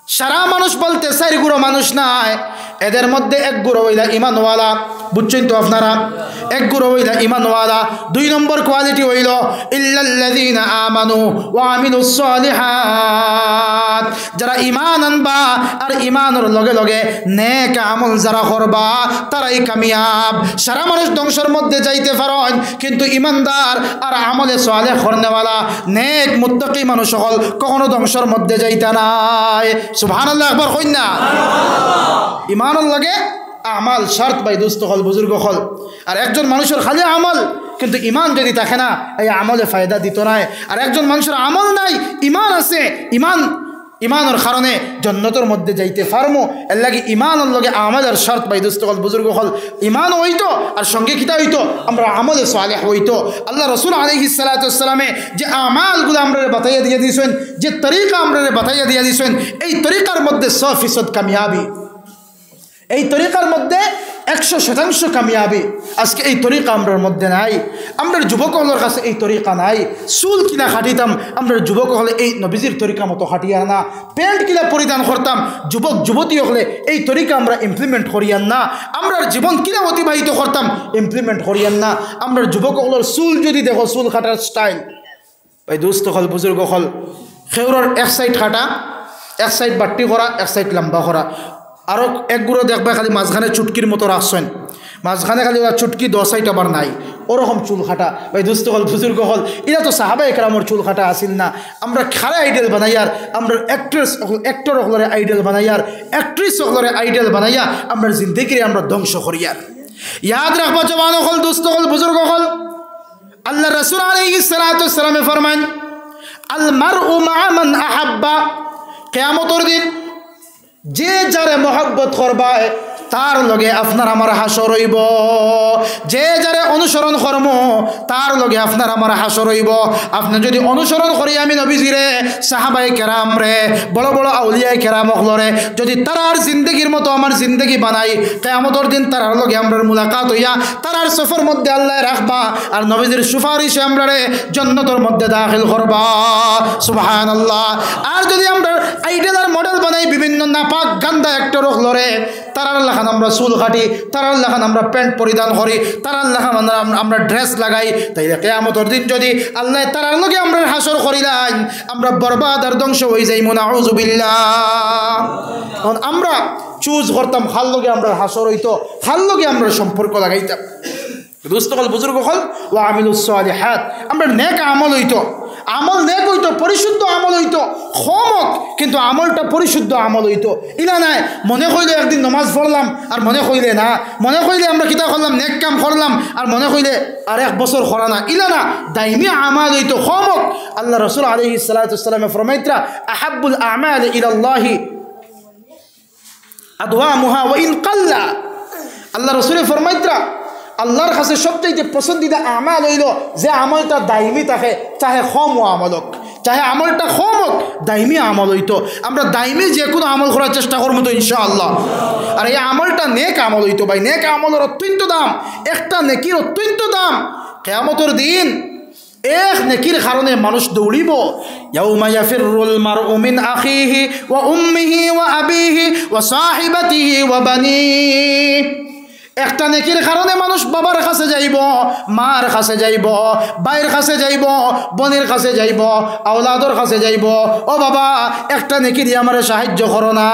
সারা মানুষ বলতে 4 গুরো মানুষ নাই, এদের মধ্যে 1 গুরো হইলা ইমানওয়ালা। বুঝছেন তো আপনারা? 1 গুরো হইলা ইমানওয়ালা। 2 নম্বর কোয়ালিটি হইল ইল্লাল্লাযীনা আমানু ওয়া আমিলুস সালিহাত, যারা ঈমান আনবা আর ঈমানের লগে লগে নেক আমল যারা করবা তারাই কামিয়াব। সারা মানুষ ধ্বংসের মধ্যে যাইতে পারেন, কিন্তু ঈমানদার আর আমলে সালেহ করনেওয়ালা নেক মুত্তাকি মানুষ সকল কখনো ধ্বংসের মধ্যে যাইতা নাই। সুবহানাল্লাহ, একবার কইন না সুবহানাল্লাহ। ঈমানের লগে আমাল শর্ত ভাই দোস্ত হল, বুজুর্গ হল। আর একজন মানুষের খালি আমল কিন্তু ঈমান যদি থাকে না, এই আমলে ফায়দা দিত না। আর একজন মানুষের আমল নাই, ঈমান আছে, ঈমানের কারণে জান্নাতের মধ্যে যাইতে পারমু। এর লাগি ঈমানের লগে আমলের শর্ত ভাই দোস্ত হল, বুজুর্গ হল। ঈমান হইতো আর সঙ্গে কিতা হইতো, আমরা আমলে সালেহ হইতো। আল্লাহ রাসূল আলাইহিস সালাতু ওয়াস সালামে যে আমালগুলো আমরা বাতাইয়া দিয়ে দিয়েছেন, যে তরিকা আমরা বাতাইয়া দিয়ে দিয়েছেন, এই তরিকার মধ্যে 100% কামিয়াবি, এই তরিকার মধ্যে 100% কামিয়াবি। আজকে এই তরিকা আমরার মধ্যে নাই। আমরা যুবক হলের কাছে এই তরিকা নাই। চুল কিনা খাটিতাম, আমরা যুবক হলে এই নবীজির তরিকা মতো খাটিয়া না। প্যান্ট কিনা পরিধান করতাম, যুবক যুবতী হলে এই তরিকা আমরা ইমপ্লিমেন্ট করিয়ান না। আমরা জীবন কিনা অতিবাহিত করতাম, ইমপ্লিমেন্ট করিয়ান না। আমরা যুবক হলের চুল যদি দেখো, চুল কাটার স্টাইল ভাই দোস্ত হল, বুজুর্গ হল, খেউরের 1 সাইড কাটা, 1 সাইড বাট্টি করা, 1 সাইড লম্বা করা। আরও 1 গুঁড়ো দেখবা খালি মাঝখানে চুটকির মতো রাখছেন, মাঝখানে খালি ওরা চুটকি 2 সাইড আবার নাই, ওরকম চুল খাটা ভাই দোস্ত হল, বুজুর্গ হল। এটা তো সাহাবায়ে কেরামের চুল খাটা আসিল না। আমরা খারা আইডেল বানাইয়ার, আমরা অ্যাক্টর হলরে আইডেল বানাইয়ার, অ্যাক্ট্রেস হলরে আইডেল বানাইয়া আমরা জিন্দেগিরে আমরা ধ্বংস করিয়ার। ইয়াদ রাখবা জওয়ান হল, দোস্ত হল, বুজুর্গ হল। আল্লাহ রাসূল আলাইহিস সালাতু ওয়াস সালামে ফরমান, আল মারউ মা মান আহাব্বা, কিয়ামতের দিন যে যারে মহব্বত করবায় তার লগে আপনার আমার হাসর হইব। যে যারে অনুসরণ করম তার লগে আপনার আমার হাসর হইব। আপনি যদি অনুসরণ করি আমি নবীজিরে, সাহাবায়ে কেরাম রে, বড় বড় আউলিয়ায়ে কেরাম হলরে যদি তারার জিন্দগির মতো আমার জিন্দগি বানাই, কিয়ামতের দিন তারার লগে আমরার মুলাকাত হইয়া তারার সফর মধ্যে আল্লাহ রাখবা আর নবীজির সুপারিশে আমরারে জান্নাতের মধ্যে দাখিল করবা। সুবহানাল্লাহ। আর যদি আমরা আইডল আর মডেল বানাই বিভিন্ন নাপাক গান্দা একটা হলরে, তারার লাখান আমরা চুল কাটি, তারার লাখান আমরা প্যান্ট পরিধান করি, তারার লাখান আমরা ড্রেস লাগাই, তাইলে কিয়ামতের দিন যদি আল্লাহ তারার লগে আমরা হাসর করিলাম, আমরা বরবাদ আর ধ্বংস হয়ে যাই। নাউযুবিল্লাহ। তখন আমরা চুজ করতাম খাল লগে আমরা হাসর হইতো, খাল লগে আমরা সম্পর্ক লাগাইতাম। দোস্ত হল, বুজুর্গ হল, ওয়া আমিলুস সালিহাত, আমরা নেক আমল হইতো, আমল নেক হইতো, পরিশুদ্ধ আমল হইতো, খমক কিন্তু আমলটা পরিশুদ্ধ আমল হইতো। ইলা নাই মনে কইলে একদিন নমাজ পড়লাম আর মনে কইলে না, মনে কইলে আমরা কিতা করলাম নেক কাম করলাম আর মনে কইলে আর 1 বছর করা না। ইলা না, দাইমি আমাল হইতো, খমক। আল্লাহ রাসূল আলাইহিস সালাতু ওয়াস সালাম ফরমাইত্রা, আহাব্বুল আমাল ইলাল্লাহি আদওয়ামুহা ওয়া ইন কাল্লা। আল্লাহ রাসূল ফরমাইত্রা, আল্লাহর কাছে সবচেয়ে পছন্দিদা আমাল হইল যে আমলটা দাইমি থাকে, চাহে কম ও আমলক, চাহে আমলটা কম হোক, দাইমি আমল হইতো। আমরা দাইমি যে কোনো আমল করার চেষ্টা করবো তো ইনশাআল্লাহ। আর এই আমলটা নেক আমল হইতো ভাই, নেক আমলের অত্যন্ত দাম, একটা নেকির অত্যন্ত দাম। কিয়ামতের দিন এক নেকির কারণে মানুষ দৌড়িব। ইয়াউমা ইয়াফিরুল মারউ মিন আখিহি ওয়া উম্মিহি ওয়া আবিহি ওয়া সাহিবাতিহি ওয়া বানিহি। একটা নেকির কারণে মানুষ বাবার কাছে যাইব, মার কাছে যাইব, ভাইয়ের কাছে যাইব, বোনের কাছে যাইব, আওলাদর কাছে যাইব, ও বাবা একটা নেকি দিয়ে আমার সাহায্য করো না।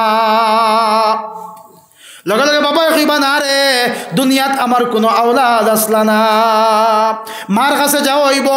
লগে লগে বাবা কইবা না রে দুনিয়াত আমার কোনো আওলাদ আসলা না। মার কাছে যাওয়া হইব,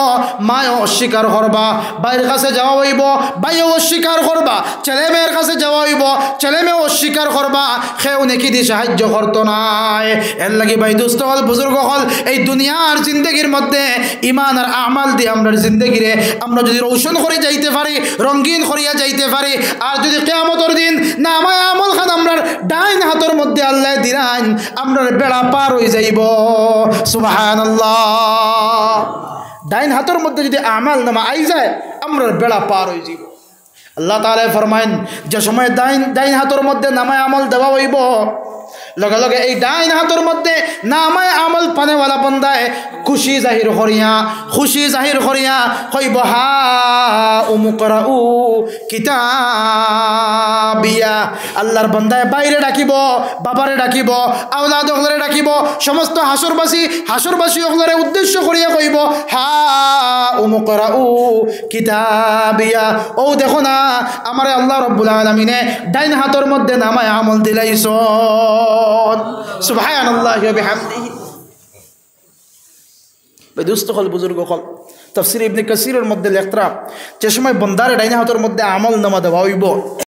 মায় অস্বীকার করবা, ভাইয়ের কাছে যাওয়া হইব, ভাইও অস্বীকার করবা, ছেলে মেয়ের কাছে যাওয়া হইব, ছেলে মেয়ে অস্বীকার করবা, কেউ নেকি দিয়ে সাহায্য করতো নাই। এর লাগি ভাই দোস্ত হল, বুজুর্গ হল, এই দুনিয়ার জিন্দগির মধ্যে ইমান আর আমাল দিয়ে আমরা জিন্দগিরে আমরা যদি রৌশন করে যাইতে পারি, রঙিন করিয়া যাইতে পারি, আর যদি কিয়ামতের দিন না আমায় আমল খান আমরা ডাইন হাতের মধ্যে আল্লাহ দিলান, আমরা বেড়া পার হয়ে যাইব। সুবহানাল্লাহ। ডাইন হাতের মধ্যে যদি আমাল নামা আই যায়, আমরা বেড়া পার হয়ে যাইব। আল্লাহ তাআলা ফরমায়েন, যে সময় ডাইন হাতের মধ্যে নামায় আমল দেওয়া হইব, লগে লগে এই ডাইন হাতের মধ্যে নামায় আমল পানেওয়ালা বন্দায় খুশি জাহির করিয়া কইব হা উমুকরাউ কিতাবিয়া। আল্লাহর বন্দায় বাইরে ডাকিব, বাবারে ডাকিব, আওলাদ ওগলরে ডাকিব, সমস্ত হাসরবাসী ওগলরে উদ্দেশ্য করিয়া কইব হা উমুকরাউ কিতাবিয়া। ও দেখো না আমারে আল্লাহ রাব্বুল আলামিনে ডাইন হাতের মধ্যে নামায় আমল দিলাইছন। সুবহানাল্লাহি ওয়া বিহামদিহি। দুস্থ হল বুজুর্গ হল তাফসীর ইবনে কাসীরের মধ্যে লেখরা যে সময় বন্দারে ডাইন হাতের মধ্যে আমল নামা দেওয়া হইব